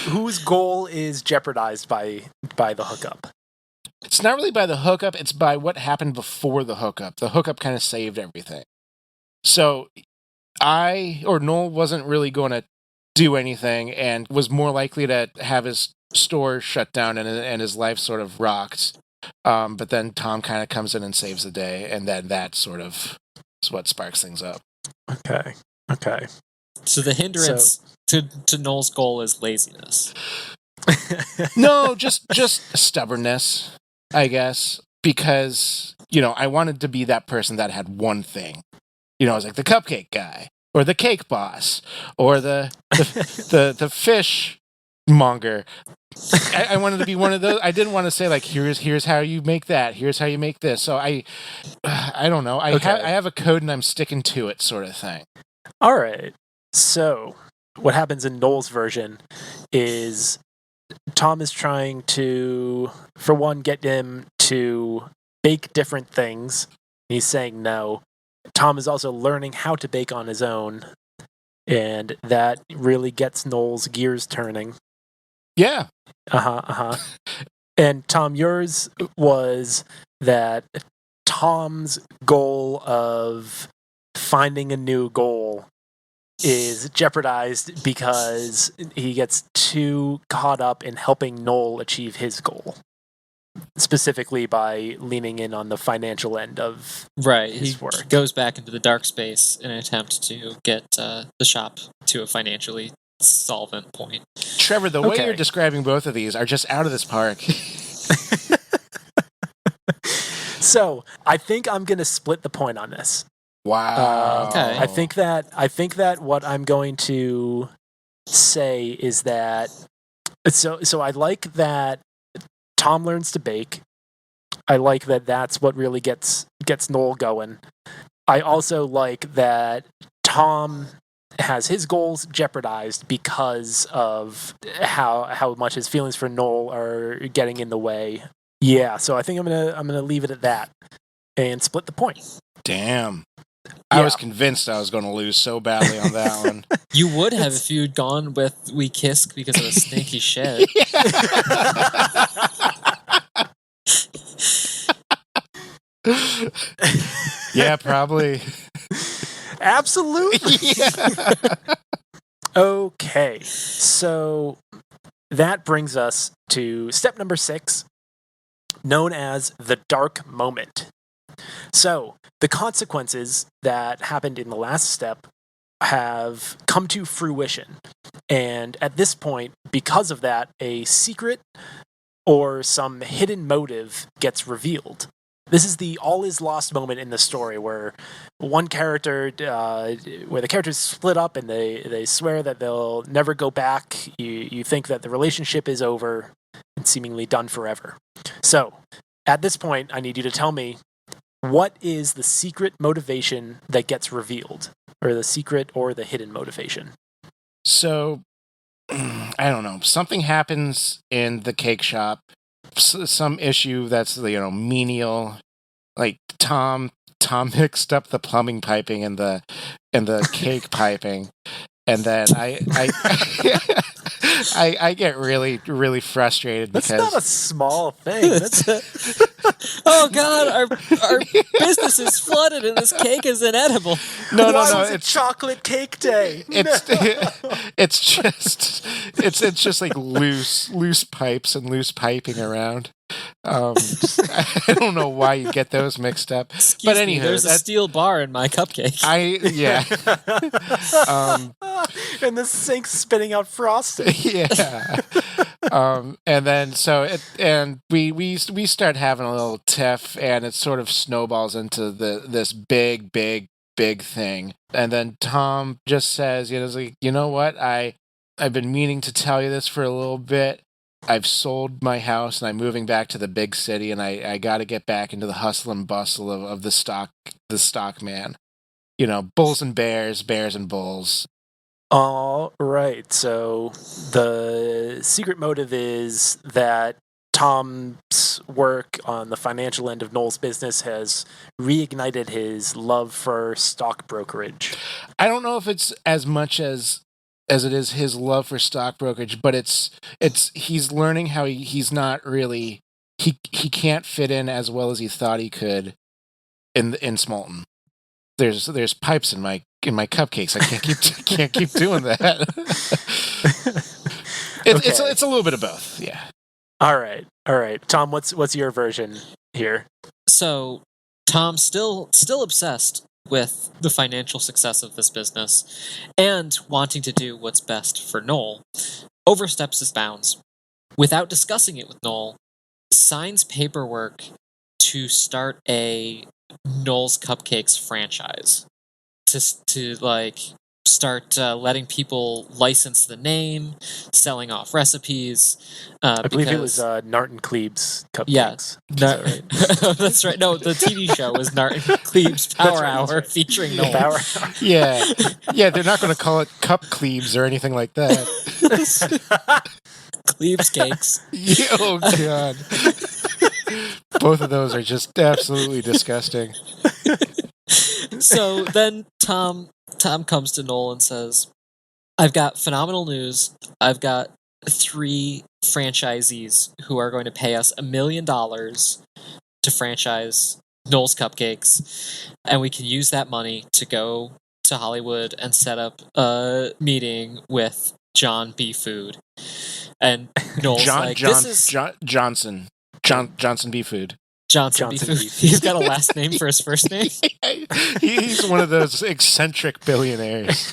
C: Whose goal is jeopardized by the hookup?
B: It's not really by the hookup, it's by what happened before the hookup. The hookup kind of saved everything. So Noel wasn't really going to do anything and was more likely to have his store shut down and his life sort of rocked. But then Tom kind of comes in and saves the day, and then that sort of is what sparks things up.
C: Okay.
A: So the hindrance to Noel's goal is laziness.
B: No, just stubbornness, I guess, because, I wanted to be that person that had one thing. I was like the cupcake guy, or the cake boss, or the fish monger. I wanted to be one of those. I didn't want to say like, here's how you make that, here's how you make this. So I don't know. I have a code and I'm sticking to it, sort of thing.
C: All right. So what happens in Noel's version is Tom is trying to, for one, get him to bake different things. He's saying no. Tom is also learning how to bake on his own, and that really gets Noel's gears turning.
B: Yeah.
C: And Tom, yours was that Tom's goal of finding a new goal is jeopardized because he gets too caught up in helping Noel achieve his goal, specifically by leaning in on the financial end of his work.
A: He goes back into the dark space in an attempt to get the shop to a financially solvent point.
B: Trevor, the way you're describing both of these are just out of this park.
C: So I think I'm going to split the point on this.
B: Wow.
A: Okay.
C: I think that what I'm going to say is that so I like that Tom learns to bake. I like that that's what really gets Noel going. I also like that Tom has his goals jeopardized because of how much his feelings for Noel are getting in the way. Yeah, so I think I'm gonna leave it at that and split the point.
B: Damn. I was convinced I was going to lose so badly on that one.
A: You would have if you'd gone with We Kiss because of a snaky shed.
B: Yeah, probably.
C: Absolutely. Yeah. Okay, so that brings us to step number 6, known as the dark moment. So, the consequences that happened in the last step have come to fruition. And at this point, because of that, a secret or some hidden motive gets revealed. This is the all is lost moment in the story where one character, where the characters split up and they swear that they'll never go back. You think that the relationship is over and seemingly done forever. So, at this point, I need you to tell me, what is the secret motivation that gets revealed? Or the secret or the hidden motivation?
B: So, I don't know. Something happens in the cake shop. Some issue that's, menial. Like, Tom mixed up the plumbing piping and the cake piping. And then I get really, really frustrated because
C: that's not a small thing.
A: Oh God, our business is flooded and this cake is inedible.
B: No.
C: It's chocolate cake day.
B: It's just like loose pipes and loose piping around. I don't know why you get those mixed up. But anywho,
A: there's a steel bar in my cupcake.
C: And the sink's spitting out frosting.
B: Yeah. And then we start having a little tiff, and it sort of snowballs into this big thing. And then Tom just says, you know what, I've been meaning to tell you this for a little bit. I've sold my house and I'm moving back to the big city, and I got to get back into the hustle and bustle of the stock man. Bulls and bears, bears and bulls.
C: All right. So the secret motive is that Tom's work on the financial end of Noel's business has reignited his love for stock brokerage.
B: I don't know if it's as much as it is his love for stock brokerage, but it's he's learning how he's not really he can't fit in as well as he thought he could in Smolton. There's pipes in my cupcakes. I can't keep doing that. It's a little bit of both. Yeah.
C: All right. Tom, what's your version here?
A: So Tom's still obsessed with the financial success of this business and wanting to do what's best for Noel, oversteps his bounds. Without discussing it with Noel, signs paperwork to start a Noel's Cupcakes franchise. To start letting people license the name, selling off recipes.
C: I believe it was Narton Cleave's Cupcakes.
A: Yeah, right. That's right. No, the TV show was Narton Cleave's Power Hour featuring Noel.
C: Power
B: Hour. Yeah. They're not going to call it Cup Cleaves or anything like that.
A: Cleaves cakes.
B: Oh God. Both of those are just absolutely disgusting.
A: So then Tom comes to Noel and says, I've got phenomenal news. I've got 3 franchisees who are going to pay us $1 million to franchise Noel's Cupcakes, and we can use that money to go to Hollywood and set up a meeting with John B. Food. And Noel's
B: Johnson B. Food.
A: Johnson B. Food. He's got a last name for his first name.
B: He's one of those eccentric billionaires.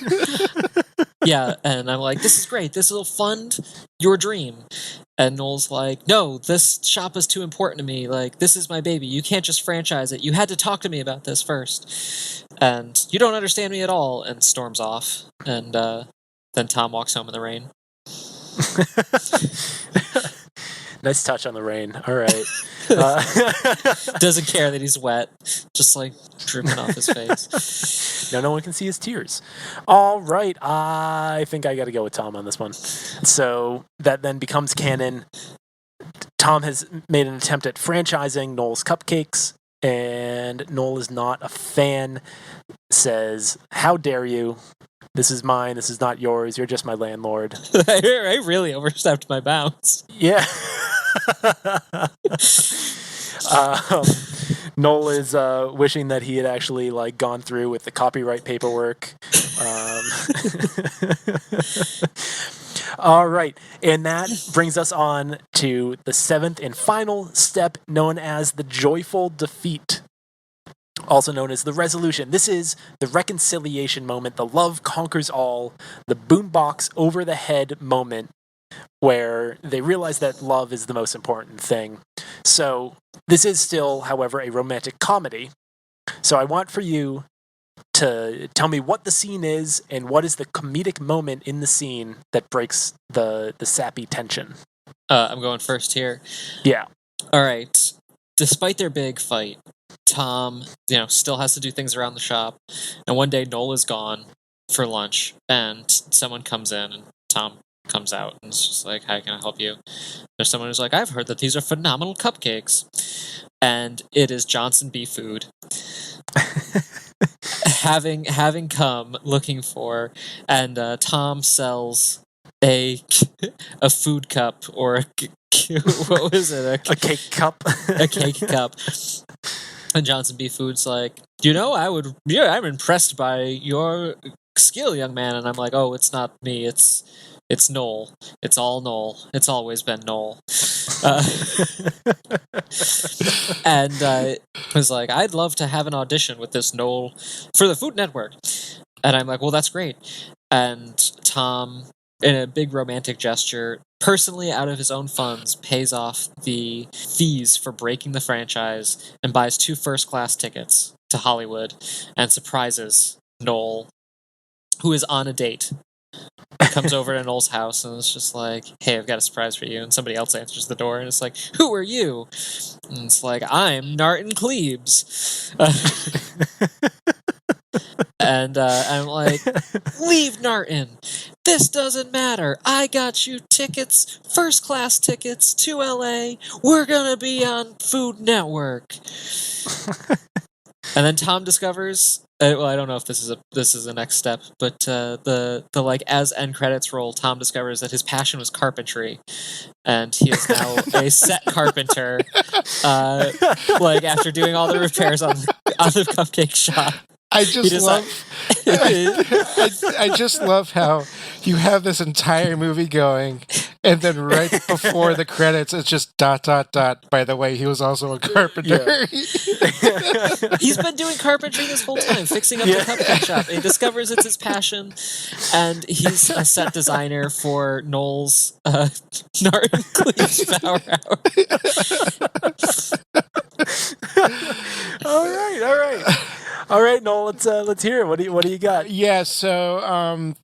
A: Yeah, and I'm like, this is great. This will fund your dream. And Noel's like, no, this shop is too important to me. Like, this is my baby. You can't just franchise it. You had to talk to me about this first. And you don't understand me at all. And storms off. And then Tom walks home in the rain.
C: Nice touch on the rain. All right.
A: Doesn't care that he's wet. Just like dripping off his face.
C: No one can see his tears. All right. I think I got to go with Tom on this one. So that then becomes canon. Tom has made an attempt at franchising Noel's Cupcakes, and Noel is not a fan. Says, how dare you? This is mine. This is not yours. You're just my landlord.
A: I really overstepped my bounds.
C: Yeah. Noel is wishing that he had actually gone through with the copyright paperwork. All right, and that brings us on to the 7th and final step, known as the joyful defeat, also known as the resolution. This is the reconciliation moment, the love conquers all, the boombox over the head moment, where they realize that love is the most important thing. So this is still, however, a romantic comedy. So I want for you to tell me what the scene is and what is the comedic moment in the scene that breaks the sappy tension.
A: I'm going first here.
C: Yeah.
A: All right. Despite their big fight, Tom, still has to do things around the shop. And one day Noel is gone for lunch, and someone comes in, and Tom comes out and it's just like, how can I help you? There's someone who's like, I've heard that these are phenomenal cupcakes. And it is Johnson B. Food. having come looking for, and Tom sells a food cup, or what was it?
C: A cake cup.
A: A cake cup. And Johnson B. Food's like, I'm impressed by your skill, young man. And I'm like, oh, it's not me. It's Noel. It's all Noel. It's always been Noel. And was like, I'd love to have an audition with this Noel for the Food Network. And I'm like, well, that's great. And Tom, in a big romantic gesture, personally out of his own funds, pays off the fees for breaking the franchise and buys 2 first-class tickets to Hollywood and surprises Noel, who is on a date comes over to Noel's house and it's just like, hey, I've got a surprise for you. And somebody else answers the door and it's like, who are you? And it's like, I'm Narton Cleves. And I'm like, leave Narton. This doesn't matter. I got you tickets, first class tickets to LA. We're gonna be on Food Network. And then Tom discovers. Well, I don't know if this is the next step, but the like as end credits roll, Tom discovers that his passion was carpentry, and he is now a set carpenter. Like after doing all the repairs on the cupcake shop.
B: I just love how you have this entire movie going, and then right before the credits, it's just ... By the way, he was also a carpenter.
A: Yeah. He's been doing carpentry this whole time, fixing up the cupcake shop. He discovers it's his passion, and he's a set designer for Noel's Narton Cleves Power Hour.
C: All right, Noel. Let's hear it. What do you got?
B: Yeah. So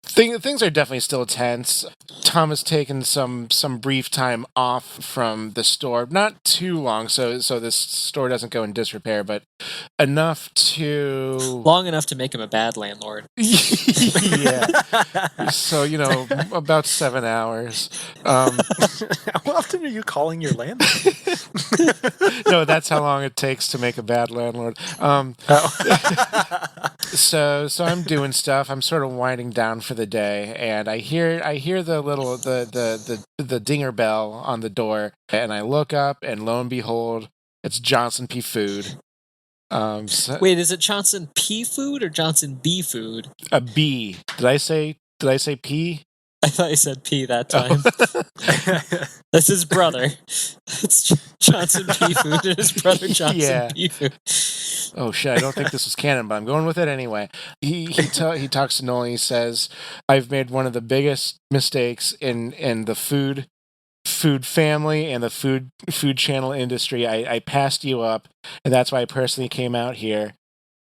B: things are definitely still tense. Tom has taken some brief time off from the store, not too long, so this store doesn't go in disrepair, but long
A: enough to make him a bad landlord.
B: Yeah. So about 7 hours.
C: How often are you calling your landlord?
B: No, that's how long it takes to make a bad landlord. So I'm doing stuff. I'm sort of winding down for the day, and I hear the little the dinger bell on the door, and I look up, and lo and behold, it's Johnson P. Food.
A: Wait, is it Johnson P. Food or Johnson B. Food?
B: A B. Did I say P?
A: I thought you said P that time. That's his brother. It's Johnson P. Food and his brother Johnson P. Food.
B: Oh shit! I don't think this was canon, but I'm going with it anyway. He talks to Noel. And he says, "I've made one of the biggest mistakes in the food family and the food channel industry. I passed you up, and that's why I personally came out here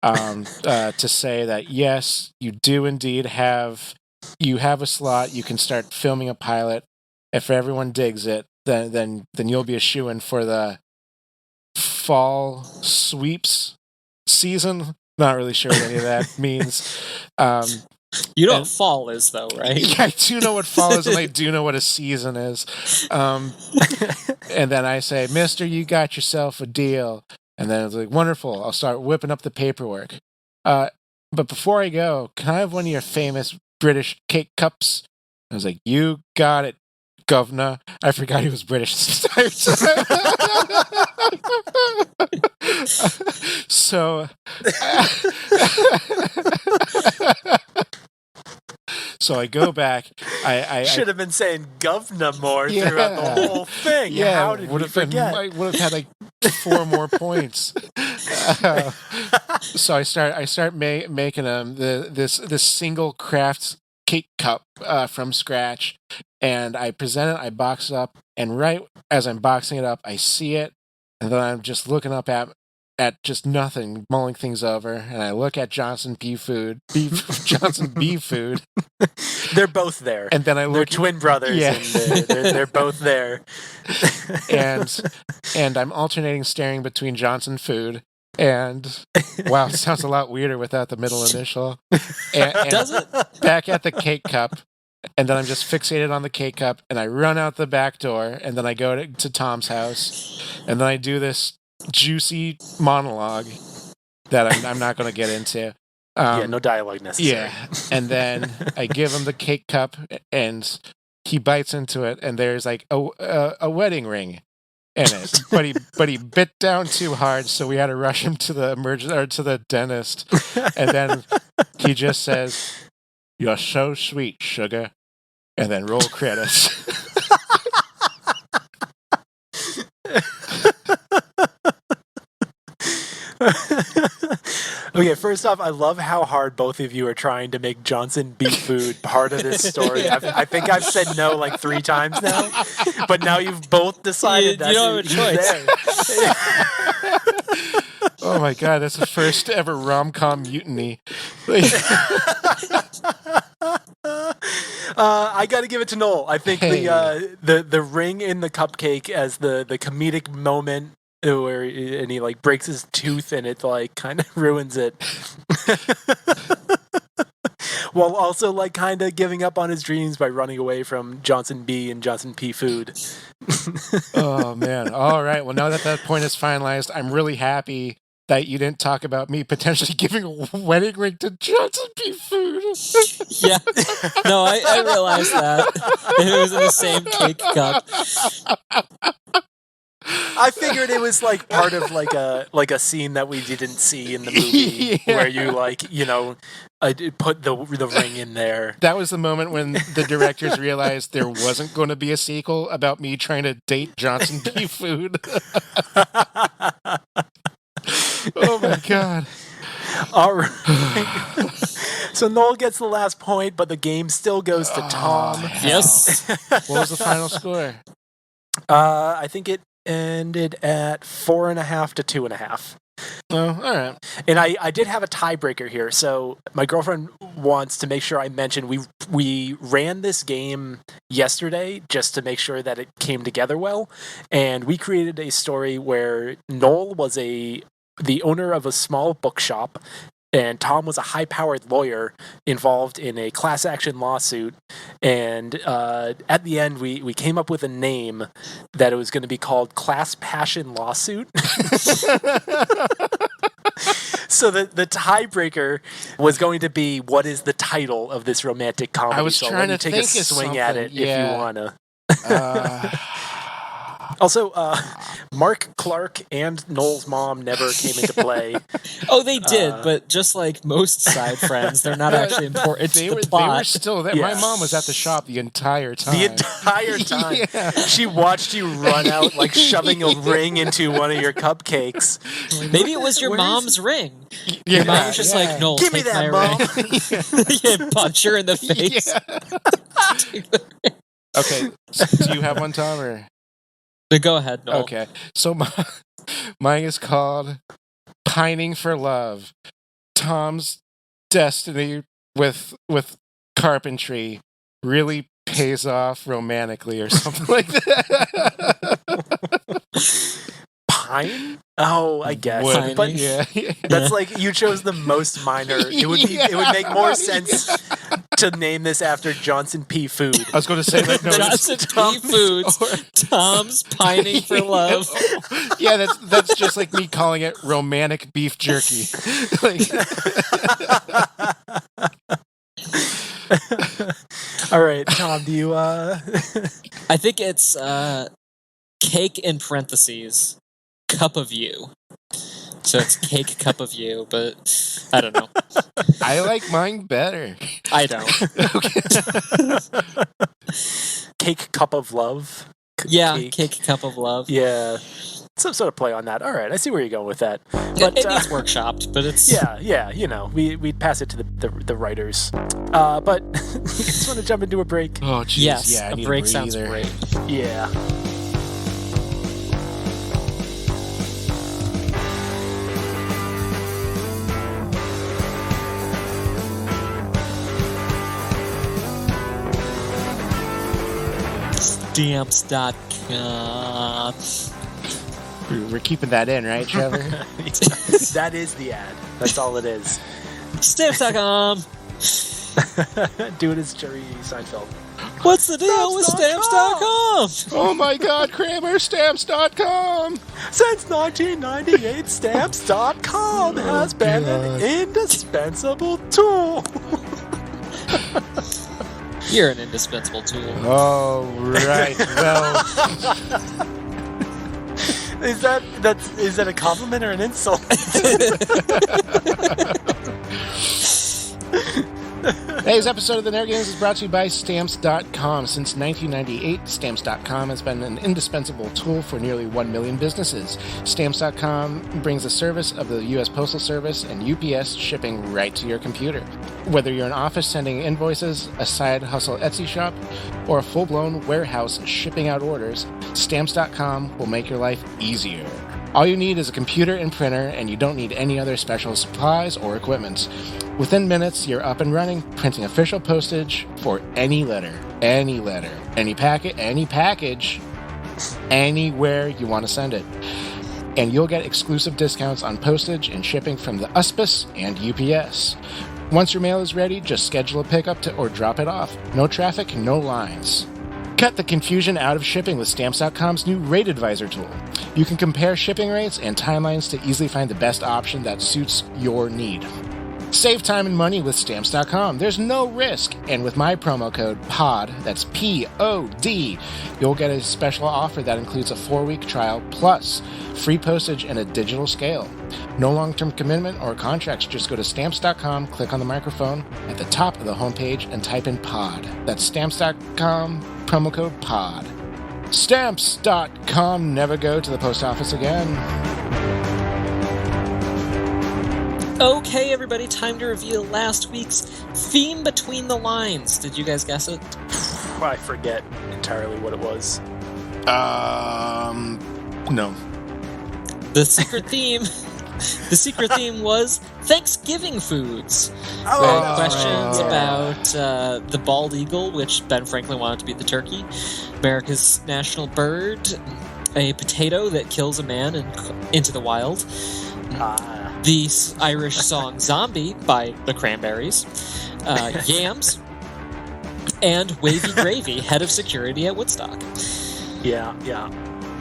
B: to say that yes, you do indeed have a slot. You can start filming a pilot. If everyone digs it, then you'll be a shoo-in for the fall sweeps season." Not really sure what any of that means.
A: You know what fall is, though, right?
B: Yeah, I do know what fall is, and I do know what a season is. And then I say, "Mister, you got yourself a deal." And then it's like, "Wonderful. I'll start whipping up the paperwork. But before I go, can I have one of your famous British cake cups?" I was like, "You got it, governor." I forgot he was British. So I go back. I
C: should have been saying governor more throughout the whole thing.
B: Yeah,
C: how did we forget?
B: I would have had like 4 more points. So I start making this single craft cake cup from scratch, and I present it. I box it up, and right as I'm boxing it up, I see it, and then I'm just looking up at just nothing, mulling things over, and I look at Johnson B. Food.
C: They're both there,
B: and then I look.
C: They're twin brothers.
B: Yeah.
C: And they're both there.
B: and I'm alternating staring between Johnson Food and wow, it sounds a lot weirder without the middle initial. And
A: Does it?
B: Back at the cake cup, and then I'm just fixated on the cake cup, and I run out the back door, and then I go to Tom's house, and then I do this juicy monologue that I'm not going to get into.
C: No dialogue necessary.
B: Yeah, and then I give him the cake cup, and he bites into it, and there's like a wedding ring in it, but he bit down too hard, so we had to rush him to the dentist, and then he just says, "You're so sweet, sugar," and then roll credits.
C: Okay, first off, I love how hard both of you are trying to make Johnson B. Food part of this story.
B: Yeah.
C: I think I've said no like 3 times now, but now you've both decided that
A: you don't have a choice.
B: Oh my god, that's the first ever rom-com mutiny.
C: I got to give it to Noel. I think
B: Hey.
C: the ring in the cupcake as the comedic moment where he like breaks his tooth and it like kind of ruins it. While also like kind of giving up on his dreams by running away from Johnson B and Johnson P food.
B: Oh man. All right. Well, now that point is finalized, I'm really happy that you didn't talk about me potentially giving a wedding ring to Johnson P food.
A: Yeah. No, I realized that. It was in the same cake cup.
C: I figured it was like part of like a scene that we didn't see in the movie where you like, put the ring in there.
B: That was the moment when the directors realized there wasn't going to be a sequel about me trying to date Johnson P food. Oh my god.
C: All right. So Noel gets the last point, but the game still goes to Tom.
A: Yes.
B: What was the final score?
C: I think it ended at 4.5 to 2.5.
B: Oh, all right.
C: And I did have a tiebreaker here. So my girlfriend wants to make sure I mention we ran this game yesterday just to make sure that it came together well. And we created a story where Noel was the owner of a small bookshop, and Tom was a high-powered lawyer involved in a class action lawsuit. And at the end, we came up with a name that it was going to be called Class Passion Lawsuit. So the tiebreaker was going to be, what is the title of this romantic comedy?
B: I was trying to
C: take
B: think
C: a
B: of
C: swing at it
B: something.
C: if you want to.
B: Uh,
C: Also, Mark Clark and Noel's mom never came into play.
A: Oh, they did, but just like most side friends, they're not actually important to the plot.
B: They were still there.
C: Yeah.
B: My mom was at the shop the entire time.
C: The entire time.
B: Yeah.
C: She watched you run out, like shoving a ring into one of your cupcakes.
A: Maybe it was your
C: Where
A: mom's ring.
B: Yeah,
A: Your mom was just
B: yeah.
A: like, Noel,
C: Give me
A: take
C: that,
A: my
C: Mom.
A: ring. Yeah, punch her in the face.
B: Yeah. Okay, so do you have one, Tom? Or?
A: But go ahead, Noel.
B: Okay, so mine is called Pining for Love. Tom's destiny with carpentry really pays off romantically or something like that.
C: Pine? Oh, I guess.
A: Wood.
C: But
B: yeah.
C: that's like you chose the most minor. It would be. It would make more sense to name this after Johnson P. Food.
B: I was going to say that. No,
A: Johnson P. Foods. Tom's pining for love.
B: Yeah, that's just like me calling it romantic beef jerky. Like,
C: All right, Tom. Do you?
A: I think it's cake in parentheses, cup of you. So it's cake cup of you, but I don't know.
B: I like mine better.
A: I don't.
C: Cake cup of love.
A: Yeah, cake cup of love.
C: Yeah, some sort of play on that. All right, I see where you're going with that.
A: But it needs workshopped, but it's
C: yeah. You know, we'd pass it to the writers. But you just want to jump into a break.
B: Oh, jeez.
A: Yes,
B: Yeah, I
A: a
B: need
A: break
B: a
A: sounds
B: breather.
A: great.
C: Yeah.
A: Stamps.com.
B: We're keeping that in, right, Trevor?
C: That is the ad. That's all it is.
A: Stamps.com.
C: Do it as Jerry Seinfeld.
A: What's the deal with Stamps.com?
B: Oh my God, Kramer, Stamps.com.
C: Since 1998, Stamps.com has been an indispensable tool.
A: You're an indispensable tool.
B: Oh, right. Well,
C: Is that a compliment or an insult?
B: today's episode of the Nerd Games is brought to you by Stamps.com. Since 1998, Stamps.com has been an indispensable tool for nearly 1 million businesses. Stamps.com brings the service of the U.S. Postal Service and UPS shipping right to your computer. Whether you're an office sending invoices, a side hustle Etsy shop, or a full-blown warehouse shipping out orders, Stamps.com will make your life easier. All you need is a computer and printer, and you don't need any other special supplies or equipment. Within minutes, you're up and running, printing official postage for any letter, any packet, any package, anywhere you want to send it. And you'll get exclusive discounts on postage and shipping from the USPS and UPS. Once your mail is ready, just schedule a pickup or drop it off. No traffic, no lines. Cut the confusion out of shipping with Stamps.com's new Rate Advisor tool. You can compare shipping rates and timelines to easily find the best option that suits your need. Save time and money with Stamps.com. There's no risk. And with my promo code POD, that's P-O-D, you'll get a special offer that includes a 4-week trial plus free postage and a digital scale. No long-term commitment or contracts. Just go to Stamps.com, click on the microphone at the top of the homepage, and type in POD. That's Stamps.com, promo code POD. Stamps.com. Never go to the post office again.
A: Okay, everybody, time to reveal last week's theme between the lines. Did you guys guess it?
C: I forget entirely what it was.
B: No.
A: The secret theme. The secret theme was Thanksgiving foods. Questions about the bald eagle, which Ben Franklin wanted to be the turkey, America's national bird, a potato that kills a man into the wild, the Irish song Zombie by the Cranberries, yams, and Wavy Gravy, head of security at Woodstock.
C: Yeah.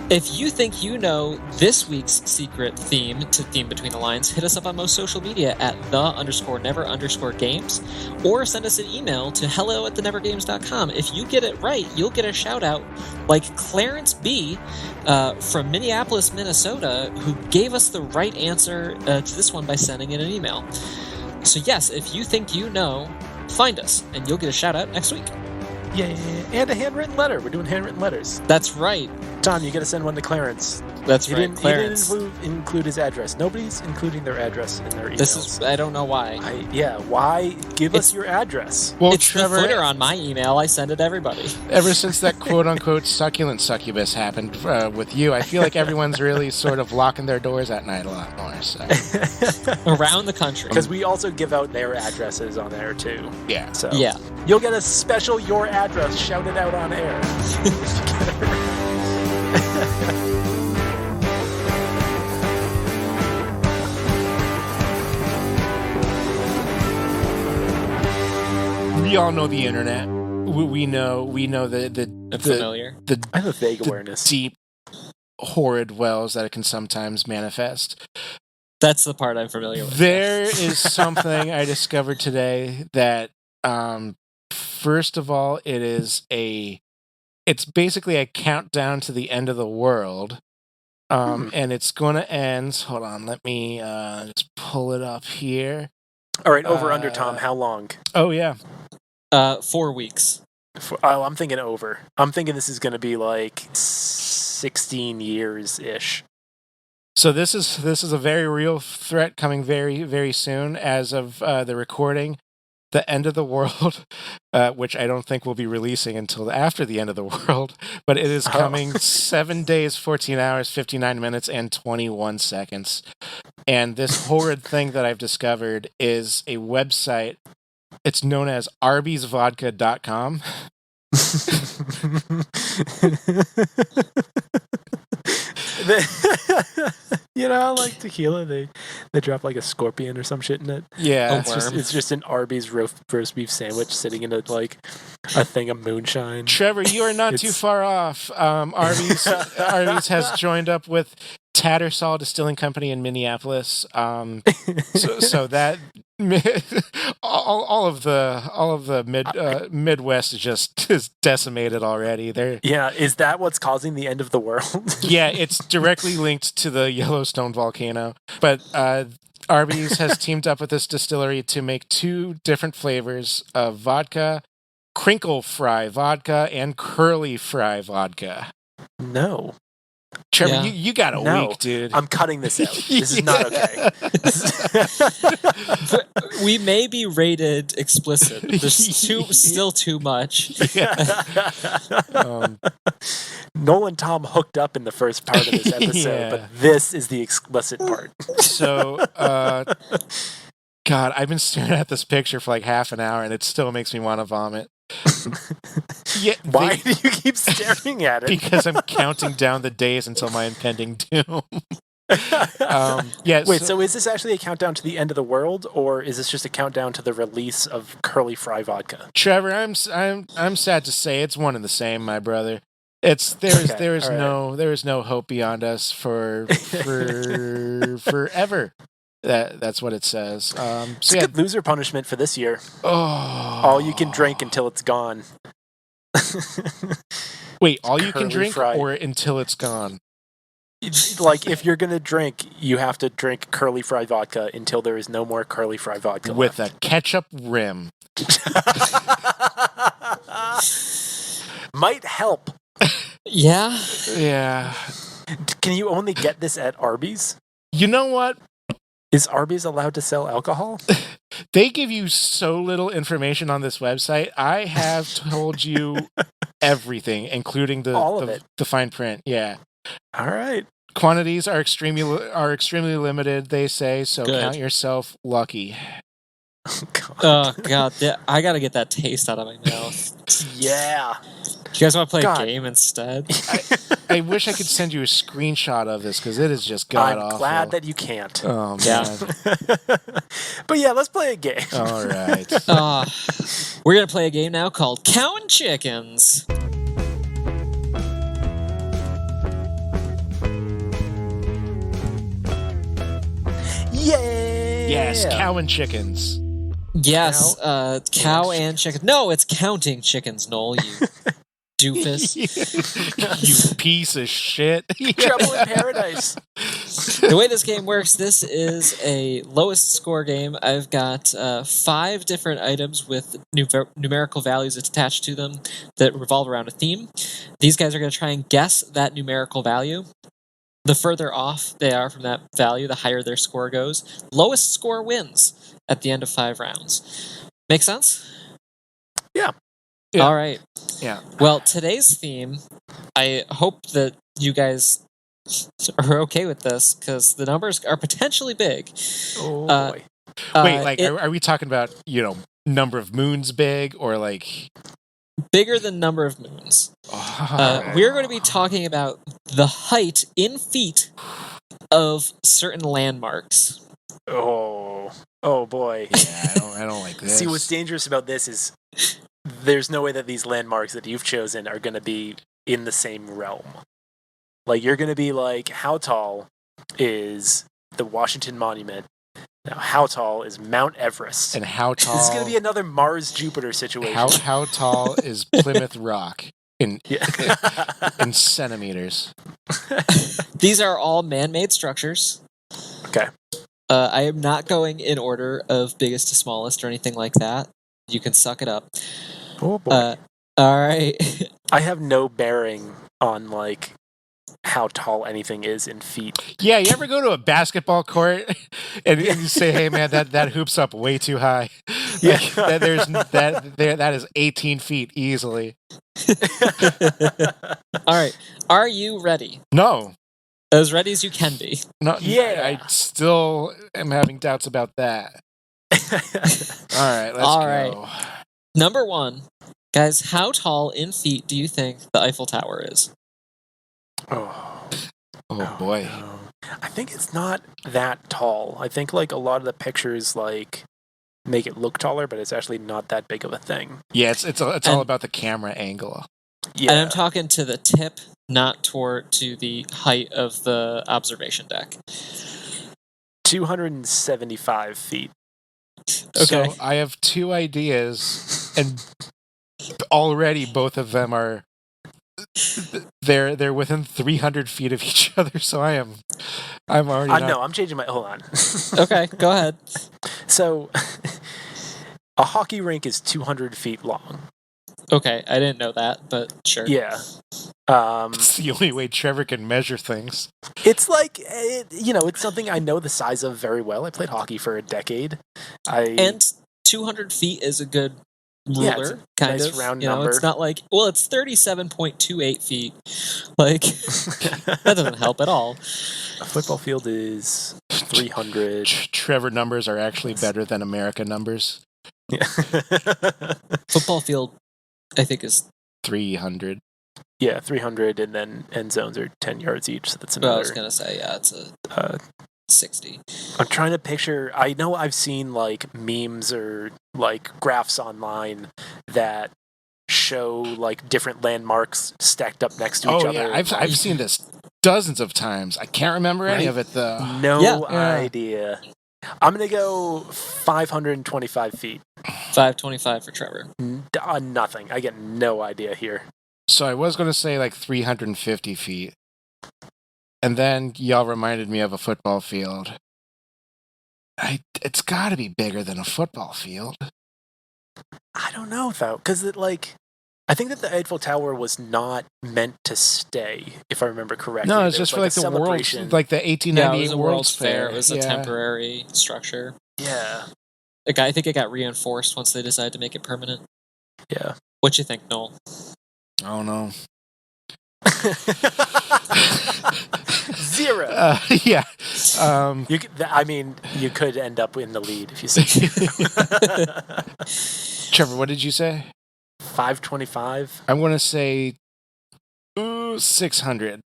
A: If you think you know this week's secret theme to Theme Between the Lines, hit us up on most social media at _never_games, or send us an email to hello@thenevergames.com. If you get it right, you'll get a shout out like Clarence B. From Minneapolis, Minnesota, who gave us the right answer to this one by sending in an email. So yes, if you think you know, find us, and you'll get a shout out next week.
C: Yeah, and a handwritten letter. We're doing handwritten letters.
A: That's right.
C: Tom, you got to send one to Clarence.
A: That's right, Clarence.
C: He didn't include his address. Nobody's including their address in their emails.
A: I don't know why.
C: Why? Give us your address.
B: Well,
A: it's
B: Trevor,
A: the footer on my email. I send it to everybody.
B: Ever since that quote-unquote succulent succubus happened with you, I feel like everyone's really sort of locking their doors at night a lot more. So.
A: Around the country.
C: Because we also give out their addresses on there, too.
B: Yeah.
C: So
A: yeah.
C: You'll get a special your address shouted out on air.
B: We all know the internet. We know the
A: familiar.
C: I have a vague awareness.
B: Deep, horrid wells that it can sometimes manifest.
A: That's the part I'm familiar with.
B: There is something I discovered today that, first of all, it's basically a countdown to the end of the world. And it's going to end. Hold on, let me just pull it up here.
C: All right, over under, Tom. How long?
B: Oh yeah,
A: 4 weeks.
C: I'm thinking over. I'm thinking this is going to be like 16 years ish.
B: So this is a very real threat coming very, very soon. As of the recording, the end of the world, which I don't think we'll be releasing until after the end of the world, but it is coming 7 days, 14 hours, 59 minutes, and 21 seconds. And this horrid thing that I've discovered is a website. It's known as arbysvodka.com.
C: You know, like tequila, they drop like a scorpion or some shit in it.
B: Yeah,
C: it's just an Arby's roast beef sandwich sitting in a thing of moonshine.
B: Trevor, you are not too far off. Arby's has joined up with Tattersall Distilling Company in Minneapolis. So that all of the Midwest is decimated already.
C: Is that what's causing the end of the world?
B: Yeah, it's directly linked to the Yellowstone volcano. But Arby's has teamed up with this distillery to make 2 different flavors of vodka: crinkle fry vodka and curly fry vodka.
C: No.
B: Trevor,
A: Yeah.
B: you got a
C: No,
B: week, dude.
C: I'm cutting this out. This is not okay.
A: We may be rated explicit. There's still too much.
C: Noel and Tom hooked up in the first part of this episode,
B: Yeah.
C: but this is the explicit part.
B: So, God, I've been staring at this picture for like half an hour, and it still makes me want to vomit. Yeah,
C: Why do you keep staring at it?
B: Because I'm counting down the days until my impending doom. Yeah.
C: Wait, so is this actually a countdown to the end of the world, or is this just a countdown to the release of Curly Fry vodka?
B: Trevor, I'm sad to say it's one and the same, my brother. There is no hope beyond us for forever. That's what it says.
C: It's a good loser punishment for this year.
B: Oh,
C: all you can drink until it's gone.
B: Wait, all you can
C: Curly
B: drink,
C: Fry.
B: or until it's gone?
C: Like, if you're gonna drink, you have to drink Curly Fry vodka until there is no more Curly Fry vodka
B: with
C: left.
B: a ketchup rim.
C: Might help.
A: Yeah.
B: Yeah.
C: Can you only get this at Arby's?
B: You know what?
C: Is Arby's allowed to sell alcohol?
B: They give you so little information on this website. I have told you everything, including the fine print. Yeah.
C: All right.
B: Quantities are extremely limited, they say, so
A: Good.
B: Count yourself lucky.
A: Oh God, I gotta get that taste out of my mouth.
C: Yeah.
A: You guys want to play
C: God.
A: a game instead?
B: I wish I could send you a screenshot of this because it is just god awful.
C: I'm glad that you can't.
B: Oh man.
A: Yeah.
C: But yeah, let's play a game.
B: All right.
A: We're gonna play a game now called Cow Chickens.
C: Yay!
B: Yes, cow and chickens.
A: Yes, cow and chicken. No, it's counting chickens, Noel. You doofus.
B: You piece of shit.
C: Trouble in Paradise.
A: The way this game works, this is a lowest score game. I've got 5 different items with numerical values attached to them that revolve around a theme. These guys are going to try and guess that numerical value. The further off they are from that value, the higher their score goes. Lowest score wins at the end of 5 rounds. Make sense?
C: Yeah.
A: All right.
B: Yeah.
A: Well, today's theme, I hope that you guys are okay with this because the numbers are potentially big.
C: Oh boy.
B: Wait, are we talking about, number of moons big or like
A: bigger than number of moons? We're going to be talking about the height in feet of certain landmarks.
C: Oh boy.
B: Yeah, I don't like this.
C: See, what's dangerous about this is there's no way that these landmarks that you've chosen are going to be in the same realm. Like, you're going to be like, how tall is the Washington Monument? Now, how tall is Mount Everest?
B: And how tall?
C: This is going to be another Mars-Jupiter situation.
B: How tall is Plymouth Rock in centimeters?
A: These are all man-made structures.
C: Okay.
A: I am not going in order of biggest to smallest or anything like that. You can suck it up.
C: Oh boy.
A: All right.
C: I have no bearing on, like, how tall anything is in feet.
B: Yeah, you ever go to a basketball court and you say, "Hey, man, that hoop's up way too high."
C: Yeah,
B: that is 18 feet easily.
A: All right. Are you ready?
B: No.
A: As ready as you can be.
B: No.
C: Yeah.
B: I still am having doubts about that. All right, let's
A: All
B: go.
A: right. Number 1. Guys, how tall in feet do you think the Eiffel Tower is?
C: Oh
B: boy.
C: No. I think it's not that tall. I think, like, a lot of the pictures, like, make it look taller, but it's actually not that big of a thing.
B: Yeah, it's all about the camera angle.
C: Yeah.
A: And I'm talking to the tip, not to the height of the observation deck.
C: 275 feet.
A: Okay.
B: So I have 2 ideas, and already both of them are they're within 300 feet of each other. So I'm already.
C: No, I'm changing my. Hold on.
A: Okay, go ahead.
C: So, a hockey rink is 200 feet long.
A: Okay, I didn't know that, but sure.
C: Yeah.
B: It's the only way Trevor can measure things.
C: It's like, it's something I know the size of very well. I played hockey for a decade.
A: And 200 feet is a good ruler,
C: Yeah, it's a
A: kind
C: nice
A: of.
C: round number.
A: It's not like, well, it's 37.28 feet. Like, that doesn't help at all.
C: A football field is 300.
B: Trevor numbers are actually better than America numbers.
C: Yeah.
A: Football field, I think, is
B: 300.
C: Yeah, 300, and then end zones are 10 yards each, so that's
A: well, I
C: another.
A: was going to say, yeah, it's a 60.
C: I'm trying to picture. I know I've seen like memes or like graphs online that show like different landmarks stacked up next to each other.
B: Yeah, I've seen this dozens of times. I can't remember any of it though.
C: No idea. I'm gonna go 525 feet.
A: 525 for Trevor.
C: Nothing. I get no idea here.
B: So I was going to say like 350 feet. And then y'all reminded me of a football field. It's got to be bigger than a football field.
C: I don't know though, because I think that the Eiffel Tower was not meant to stay, if I remember correctly.
B: No, it's just for like the World's, like the 1898
A: it was a
B: World's Fair.
A: It was a temporary structure.
C: Yeah.
A: Like, I think it got reinforced once they decided to make it permanent.
C: Yeah.
A: What you think, Noel?
B: Oh no.
C: 0.
B: Yeah.
C: You could end up in the lead if you say.
B: Trevor, what did you say?
C: 525.
B: I'm going to say 600.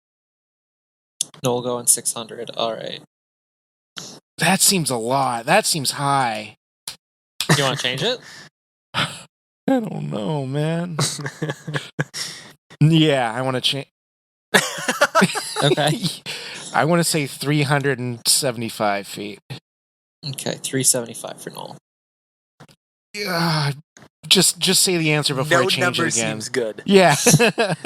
A: Noel going 600. All right.
B: That seems a lot. That seems high.
A: You want to change it?
B: I don't know, man. Yeah, I want to change.
A: Okay.
B: I want to say 375 feet.
A: Okay, 375 for Noel.
B: Yeah, just say the answer before I change it again.
C: No number seems good.
B: Yeah.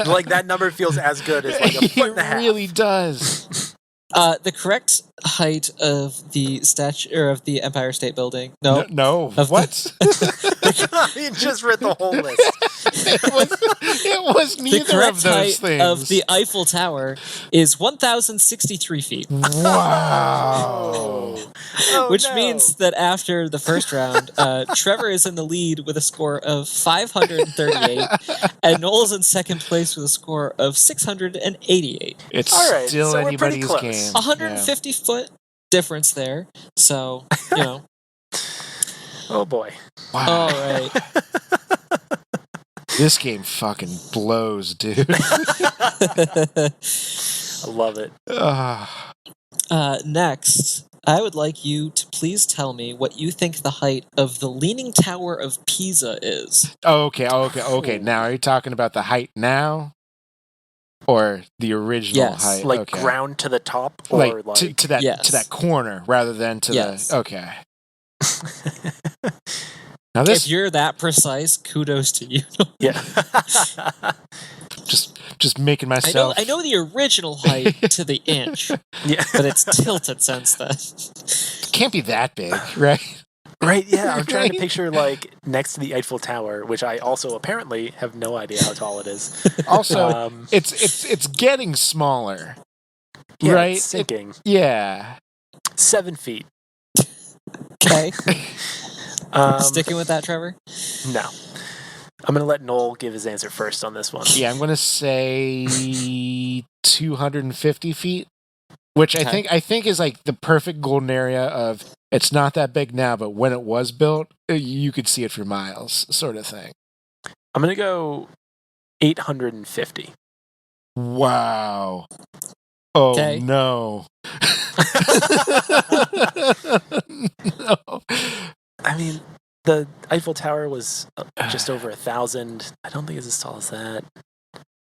C: Like, that number feels as good as like a foot and a half.
B: It really does.
A: The correct height of the statue or of the Empire State Building.
B: No. What?
C: You just read the whole list.
B: It was neither
A: the correct
B: of those
A: height
B: things.
A: of the Eiffel Tower is 1,063 feet.
B: Wow.
A: Which means that after the first round, Trevor is in the lead with a score of 538, and Noel's in second place with a score of 688.
B: It's
C: all right,
B: still
C: so we're pretty
B: anybody's
C: close.
B: game.
A: 150 foot difference there. So,
C: Oh boy.
B: Wow.
A: All right.
B: This game fucking blows, dude.
C: I love it.
A: Next, I would like you to please tell me what you think the height of the Leaning Tower of Pisa is.
B: Okay. Now, are you talking about the height now? Or the original height?
C: Like
B: okay.
C: ground to the top? Or
B: like to that corner rather than to the... Okay. Now this...
A: If you're that precise, kudos to you.
C: Yeah.
B: Just making myself...
A: I know the original height to the inch,
C: Yeah.
A: but it's tilted since then.
B: It can't be that big, right?
C: Right, yeah. I'm trying to picture, like, next to the Eiffel Tower, which I also apparently have no idea how tall it is.
B: Also, it's getting smaller,
C: yeah,
B: right?
C: It's sinking.
B: Yeah.
C: 7 feet.
A: Okay. Sticking with that, Trevor?
C: No. I'm going to let Noel give his answer first on this one.
B: Yeah, I'm going to say 250 feet, which
A: Okay.
B: I think is like the perfect golden area of it's not that big now, but when it was built, you could see it for miles, sort of thing.
C: I'm going to go 850.
B: Wow. Oh,
A: Okay.
B: no. No.
C: I mean, the Eiffel Tower was just over 1,000. I don't think it's as tall as that.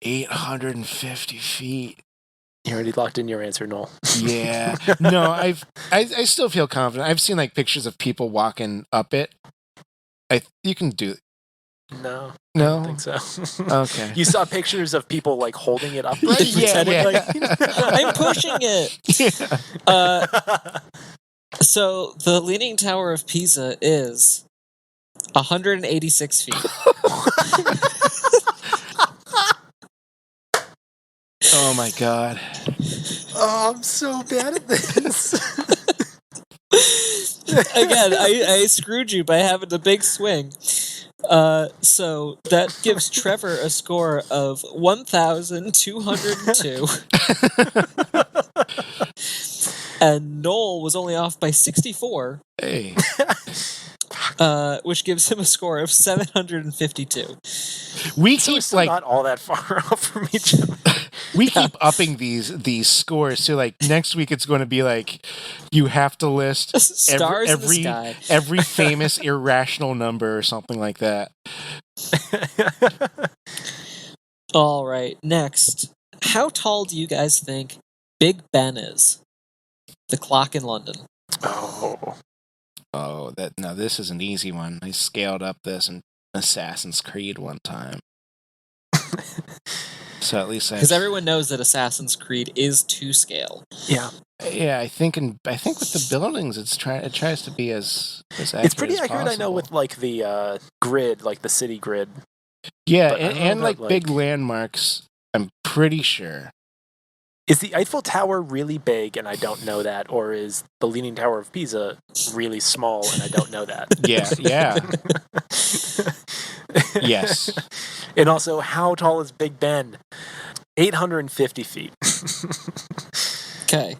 B: 850 feet.
C: You already locked in your answer, Noel.
B: Yeah. No, I still feel confident. I've seen like pictures of people walking up it. You can do it.
C: No.
B: No?
C: I don't think so.
B: Okay.
C: You saw pictures of people like holding it upright?
B: Yeah.
A: I'm pushing it.
B: Yeah.
A: So the Leaning Tower of Pisa is 186 feet.
B: Oh my god.
C: Oh, I'm so bad at this.
A: Again, I screwed you by having the big swing. So that gives Trevor a score of 1,202. And Noel was only off by 64.
B: Hey.
A: Which gives him a score of 752.
B: We
C: So we're
B: keep
C: still not all that far off from each other.
B: we keep upping these scores. So like next week it's going to be like you have to list
A: Stars in the sky.
B: every famous irrational number or something like that.
A: All right, next. How tall do you guys think Big Ben is? The clock in London.
B: Oh, this is an easy one. I scaled up this in Assassin's Creed one time. So at least
A: because everyone knows that Assassin's Creed is to scale.
C: Yeah.
B: Yeah, I think with the buildings it tries to be as accurate.
C: It's pretty
B: as
C: accurate,
B: possible.
C: I know, with like the grid, like the city grid.
B: Yeah,
C: But I don't know
B: and
C: about,
B: like big landmarks. I'm pretty sure.
C: Is the Eiffel Tower really big and I don't know that, or is the Leaning Tower of Pisa really small and I don't know that?
B: Yeah. Yes.
C: And also, how tall is Big Ben? 850 feet.
A: Okay.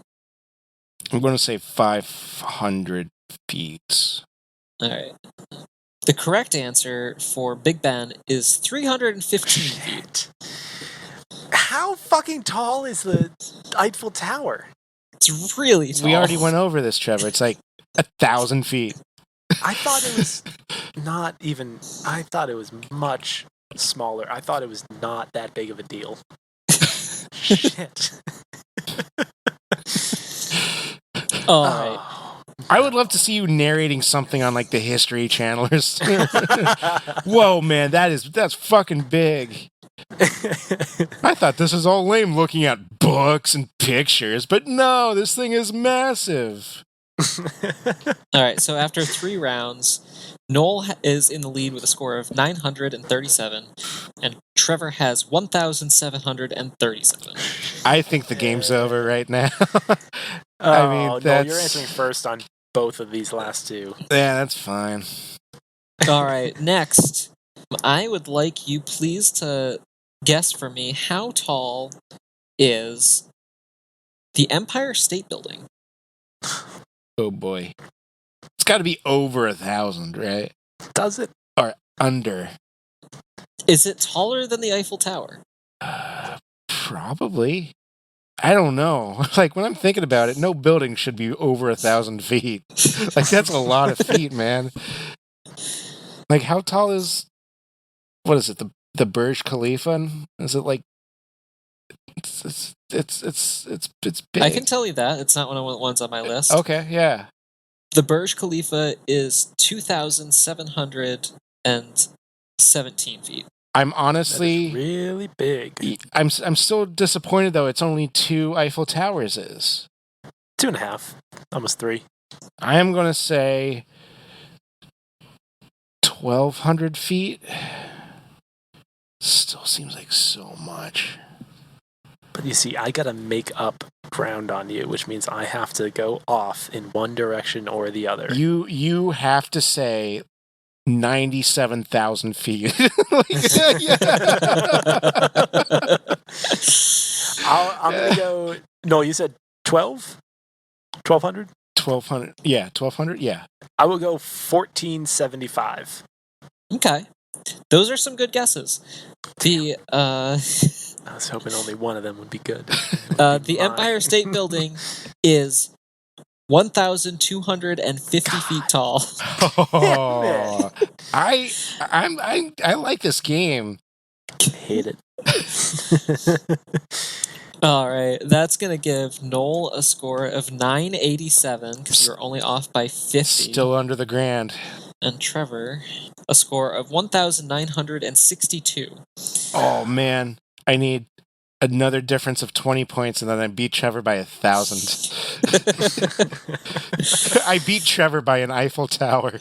B: I'm going to say 500 feet.
A: All right. The correct answer for Big Ben is 315 feet.
C: How fucking tall is the Eiffel Tower?
A: It's really tall.
B: We already went over this, Trevor. It's like 1,000 feet.
C: I thought it was not even. I thought it was much smaller. I thought it was not that big of a deal. Shit.
A: All right.
B: I would love to see you narrating something on like the History Channel or something. Whoa, man, that's fucking big. I thought this was all lame looking at books and pictures, but no, this thing is massive.
A: All right, so after 3 rounds, Noel is in the lead with a score of 937, and Trevor has 1,737.
B: I think the game's over right now.
C: No, you're answering first on both of these last two.
B: Yeah, that's fine.
A: All right, next, I would like you please to guess for me how tall is the Empire State Building?
B: Oh boy. It's got to be over 1,000, right?
C: Does it?
B: Or under.
A: Is it taller than the Eiffel Tower?
B: Probably. I don't know. Like, when I'm thinking about it, no building should be over 1,000 feet. Like, that's a lot of feet, man. Like, how tall is... What is it? The Burj Khalifa? Is it like... It's big.
A: I can tell you that. It's not one of the ones on my list.
B: Okay, yeah.
A: The Burj Khalifa is 2,717 feet.
B: I'm honestly...
C: really big.
B: I'm still disappointed, though. It's only 2 Eiffel Towers is.
C: 2.5. Almost 3.
B: I am going to say 1,200 feet. Still seems like so much.
C: But you see, I gotta make up ground on you, which means I have to go off in one direction or the other.
B: You have to say 97,000 feet.
C: I'm gonna go. No, you said 12? 1,200?
B: 1,200. Yeah, 1,200. Yeah.
C: I will go 1,475.
A: Okay. Those are some good guesses.
C: I was hoping only one of them would be good.
A: The Empire State Building is 1,250 feet tall.
B: Oh, I like this game.
C: Hate it.
A: All right, that's gonna give Noel a score of 987 because you're only off by 50.
B: Still under the grand.
A: And Trevor a score of 1,962.
B: Oh man, I need another difference of 20 points, and then I beat Trevor by 1,000. I beat Trevor by an Eiffel Tower.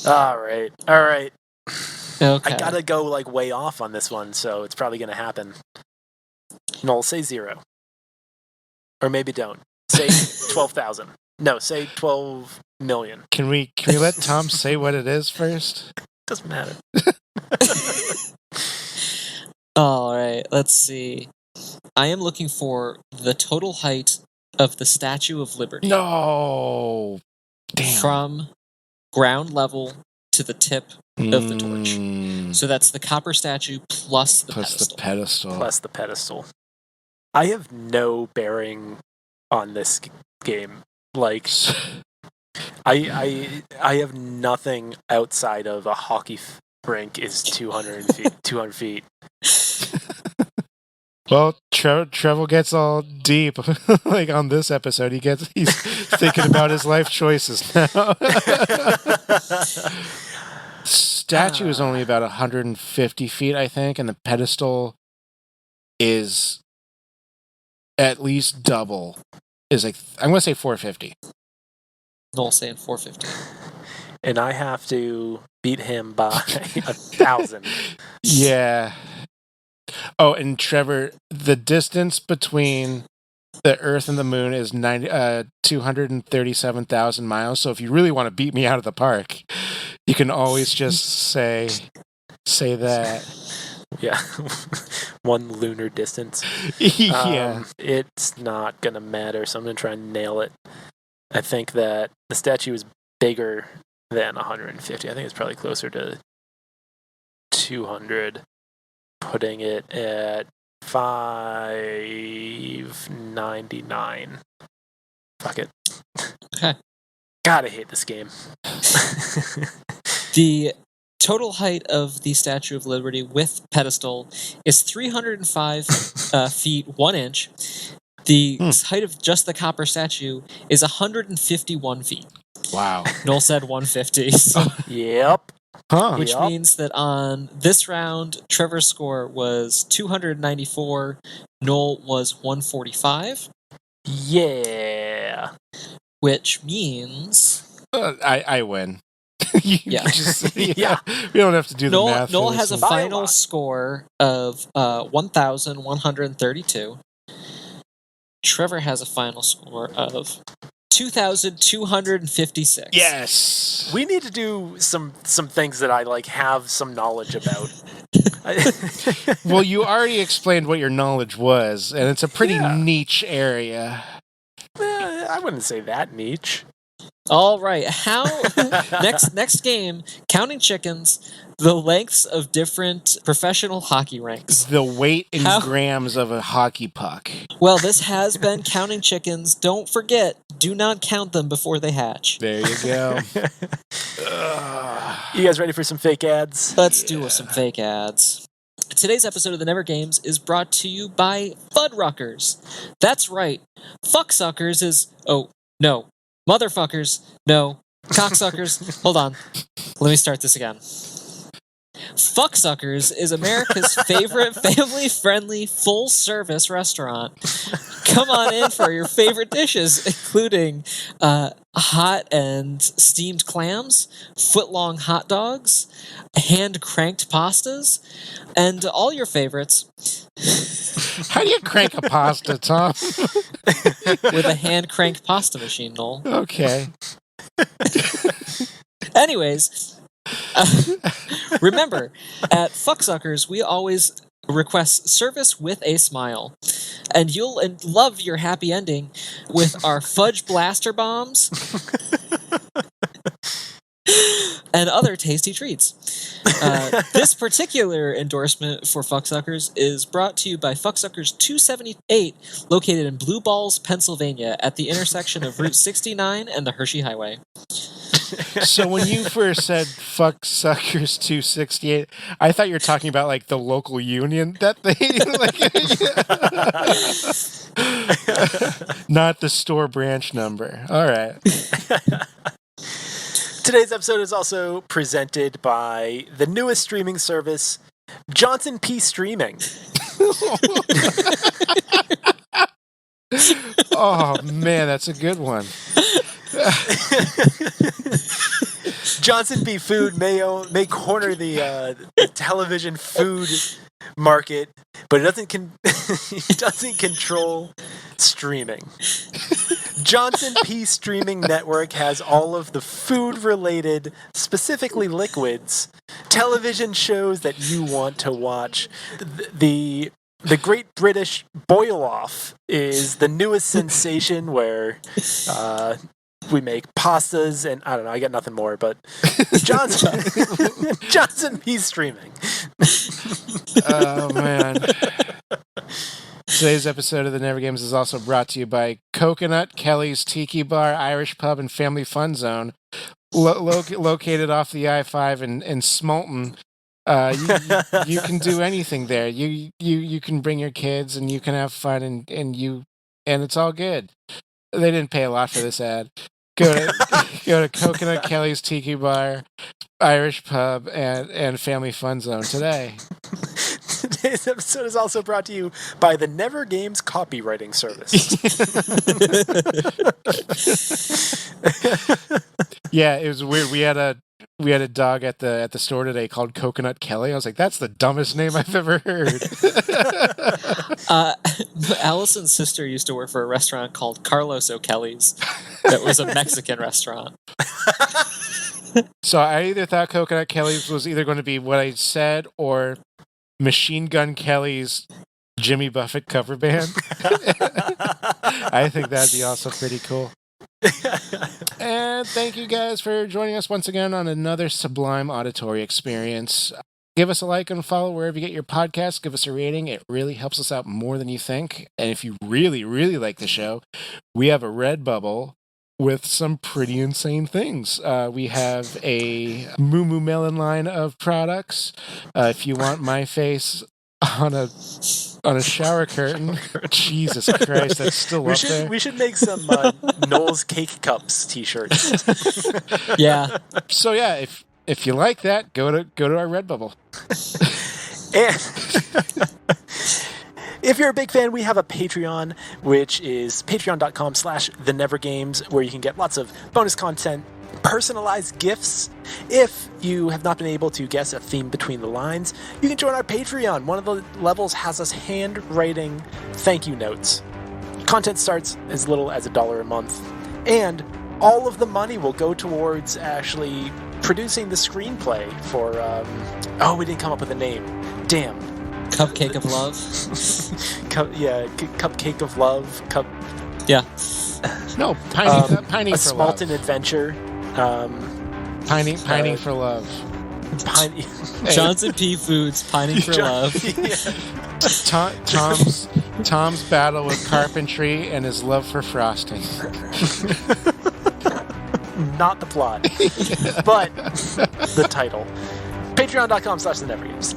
C: All right.
A: Okay.
C: I gotta go like way off on this one, so it's probably gonna happen. Noel, say 0. Or maybe don't. Say 12,000. No, say 12 million.
B: Can we let Tom say what it is first?
C: Doesn't matter.
A: All right, let's see. I am looking for the total height of the Statue of Liberty.
B: No. Damn.
A: From ground level to the tip of the torch. So that's the copper statue plus the pedestal.
C: Plus the pedestal. I have no bearing on this game. Like, I have nothing outside of a hockey rink is 200 feet. 200 feet.
B: Well, Trevor gets all deep. Like on this episode, he's thinking about his life choices now. Statue is only about 150 feet, I think, and the pedestal is at least double. Is like I'm going to say 450.
A: Noel saying 450.
C: And I have to beat him by 1,000.
B: Yeah. Oh, and Trevor, the distance between the Earth and the Moon is 237,000 miles. So if you really want to beat me out of the park, you can always just say that.
C: Yeah. One lunar distance.
B: Yeah.
C: It's not going to matter, so I'm going to try and nail it. I think that the statue is bigger than 150. I think it's probably closer to 200. Putting it at 599. Fuck it.
A: Okay.
C: God, I hate this game.
A: The total height of the Statue of Liberty with pedestal is 305 feet 1 inch. The height of just the copper statue is 151 feet.
B: Wow.
A: Noel said 150. So,
C: Yep.
B: Huh.
A: which means that on this round, Trevor's score was 294, Noel was 145.
C: Yeah.
A: Which means...
B: I win.
A: Yeah.
B: Yeah. We don't have to do the math.
A: Noel has a final
C: lot.
A: score of 1,132. Trevor has a final score of 2,256.
B: Yes.
C: We need to do some things that I like have some knowledge about.
B: Well, you already explained what your knowledge was, and it's a pretty niche area.
C: I wouldn't say that niche.
A: All right. How next game, counting chickens, the lengths of different professional hockey rinks.
B: The weight in grams of a hockey puck.
A: Well, this has been counting chickens. Don't forget, do not count them before they hatch.
B: There you go.
C: You guys ready for some fake ads?
A: Let's do some fake ads. Today's episode of the Never Games is brought to you by Fuddruckers. That's right. Fucksuckers is... Oh, no. Motherfuckers. No. Cocksuckers. Hold on. Let me start this again. Fucksuckers is America's favorite family-friendly, full-service restaurant. Come on in for your favorite dishes, including hot and steamed clams, foot-long hot dogs, hand-cranked pastas, and all your favorites.
B: How do you crank a pasta, Tom?
A: With a hand-cranked pasta machine, Noel.
B: Okay.
A: Anyways, remember, at Fucksuckers, we always request service with a smile. And you'll love your happy ending with our fudge blaster bombs and other tasty treats. This particular endorsement for Fucksuckers is brought to you by Fucksuckers 278, located in Blue Balls, Pennsylvania, at the intersection of Route 69 and the Hershey Highway.
B: So when you first said Fucksuckers 268, I thought you were talking about like the local union that they not the store branch number. All right.
C: Today's episode is also presented by the newest streaming service, Johnson P. Streaming.
B: Oh man, that's a good one.
C: Johnson B. Food may corner the television food market, but it doesn't it doesn't control streaming. Johnson P. Streaming Network has all of the food-related, specifically liquids, television shows that you want to watch. The Great British Boil-Off is the newest sensation where we make pastas and I don't know, I got nothing more, but Johnson P. Streaming.
B: Oh, man. Today's episode of the Never Games is also brought to you by Coconut Kelly's Tiki Bar, Irish Pub, and Family Fun Zone, located off the I-5 in Smolton. You can do anything there. You can bring your kids and you can have fun and it's all good. They didn't pay a lot for this ad. Go to Coconut Kelly's Tiki Bar, Irish Pub, and Family Fun Zone today.
C: Today's episode is also brought to you by the Never Games copywriting service.
B: Yeah, it was weird. We had a dog at the store today called Coconut Kelly. I was like, that's the dumbest name I've ever heard.
A: Allison's sister used to work for a restaurant called Carlos O'Kelly's. That was a Mexican restaurant.
B: So I either thought Coconut Kelly's was either going to be what I said or Machine Gun Kelly's Jimmy Buffett cover band. I think that'd be also pretty cool. And thank you guys for joining us once again on another sublime auditory experience. Give us a like and follow wherever you get your podcasts. Give us a rating. It really helps us out more than you think. And if you really, really like the show, we have a Redbubble with some pretty insane things. We have a Moo Moo Melon line of products. If you want my face on a shower curtain, Jesus Christ, that's still up there.
C: We should make some Noel's Cake Cups t-shirts.
A: Yeah.
B: So yeah, if you like that, go to our Redbubble.
C: And if you're a big fan, we have a Patreon, which is patreon.com/thenevergames, where you can get lots of bonus content, personalized gifts. If you have not been able to guess a theme between the lines, you can join our Patreon. One of the levels has us handwriting thank you notes. Content starts as little as $1 a month, and all of the money will go towards actually producing the screenplay for we didn't come up with a name. Damn.
A: Cupcake of Love.
C: Cupcake of Love.
B: No, pining
C: a
B: for
C: Smalton
B: love.
C: Adventure.
B: Pining for love.
A: Johnson P. Foods, Pining for Love.
B: Tom's battle with carpentry and his love for frosting.
C: Not the plot, but the title. Patreon.com/thenevergames.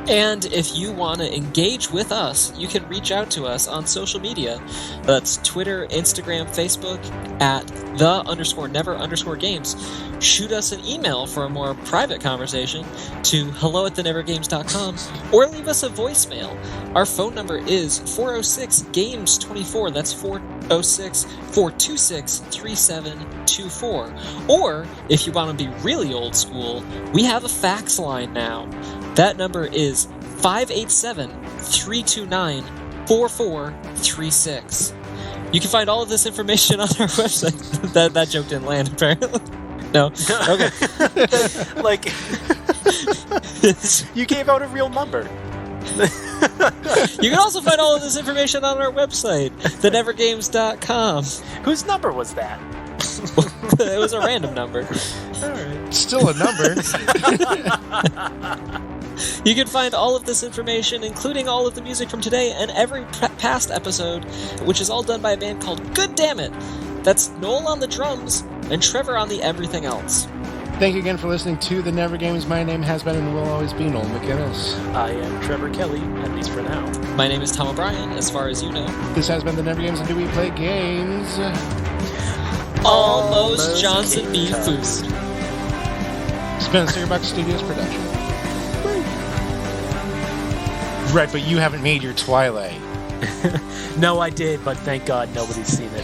A: And if you want to engage with us, you can reach out to us on social media. That's Twitter, Instagram, Facebook, at @the_never_games. Shoot us an email for a more private conversation to hello@thenevergames.com, or leave us a voicemail. Our phone number is 406-GAMES-24. That's 406-426-3724. Or, if you want to be really old school, we have a fax line now. That number is 587-329-4436. You can find all of this information on our website. That joke didn't land, apparently. No. Okay.
C: Like, you gave out a real number.
A: You can also find all of this information on our website, thenevergames.com.
C: Whose number was that?
A: It was a random number.
C: All right.
B: Still a number.
A: You can find all of this information, including all of the music from today and every past episode, which is all done by a band called Good Damn It. That's Noel on the drums and Trevor on the everything else.
B: Thank you again for listening to The Never Games. My name has been and will always be Noel McGinnis.
C: I am Trevor Kelly, at least for now.
A: My name is Tom O'Brien, as far as you know.
B: This has been The Never Games, and do we play games?
A: Almost Johnson B. Foods.
B: Spencer Buck Studios production. Right, but you haven't made your Twilight.
C: No, I did, but thank God nobody's seen it.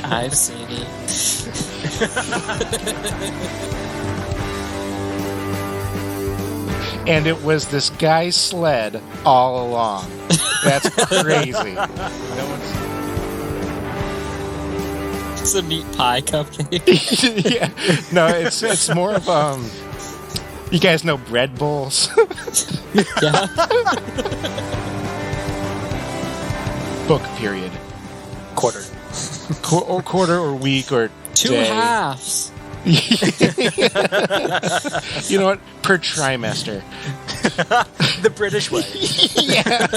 A: I've seen it.
B: And it was this guy's sled all along. That's crazy. No one's...
A: It's a meat pie cupcake.
B: Yeah. No, it's more of you guys know bread bowls?
A: Yeah.
B: Book period.
C: Quarter.
B: Quarter or week or
A: 2
B: day.
A: halves.
B: You know what? Per trimester.
C: The British way.
B: Yeah.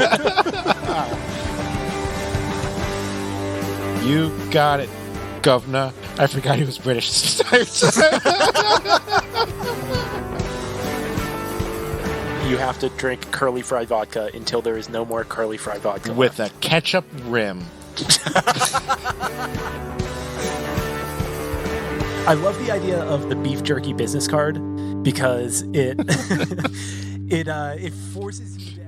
B: You got it, governor. I forgot he was British.
C: You have to drink curly fried vodka until there is no more curly fried vodka
B: With
C: left.
B: a ketchup rim.
C: I love the idea of the beef jerky business card because it it forces you to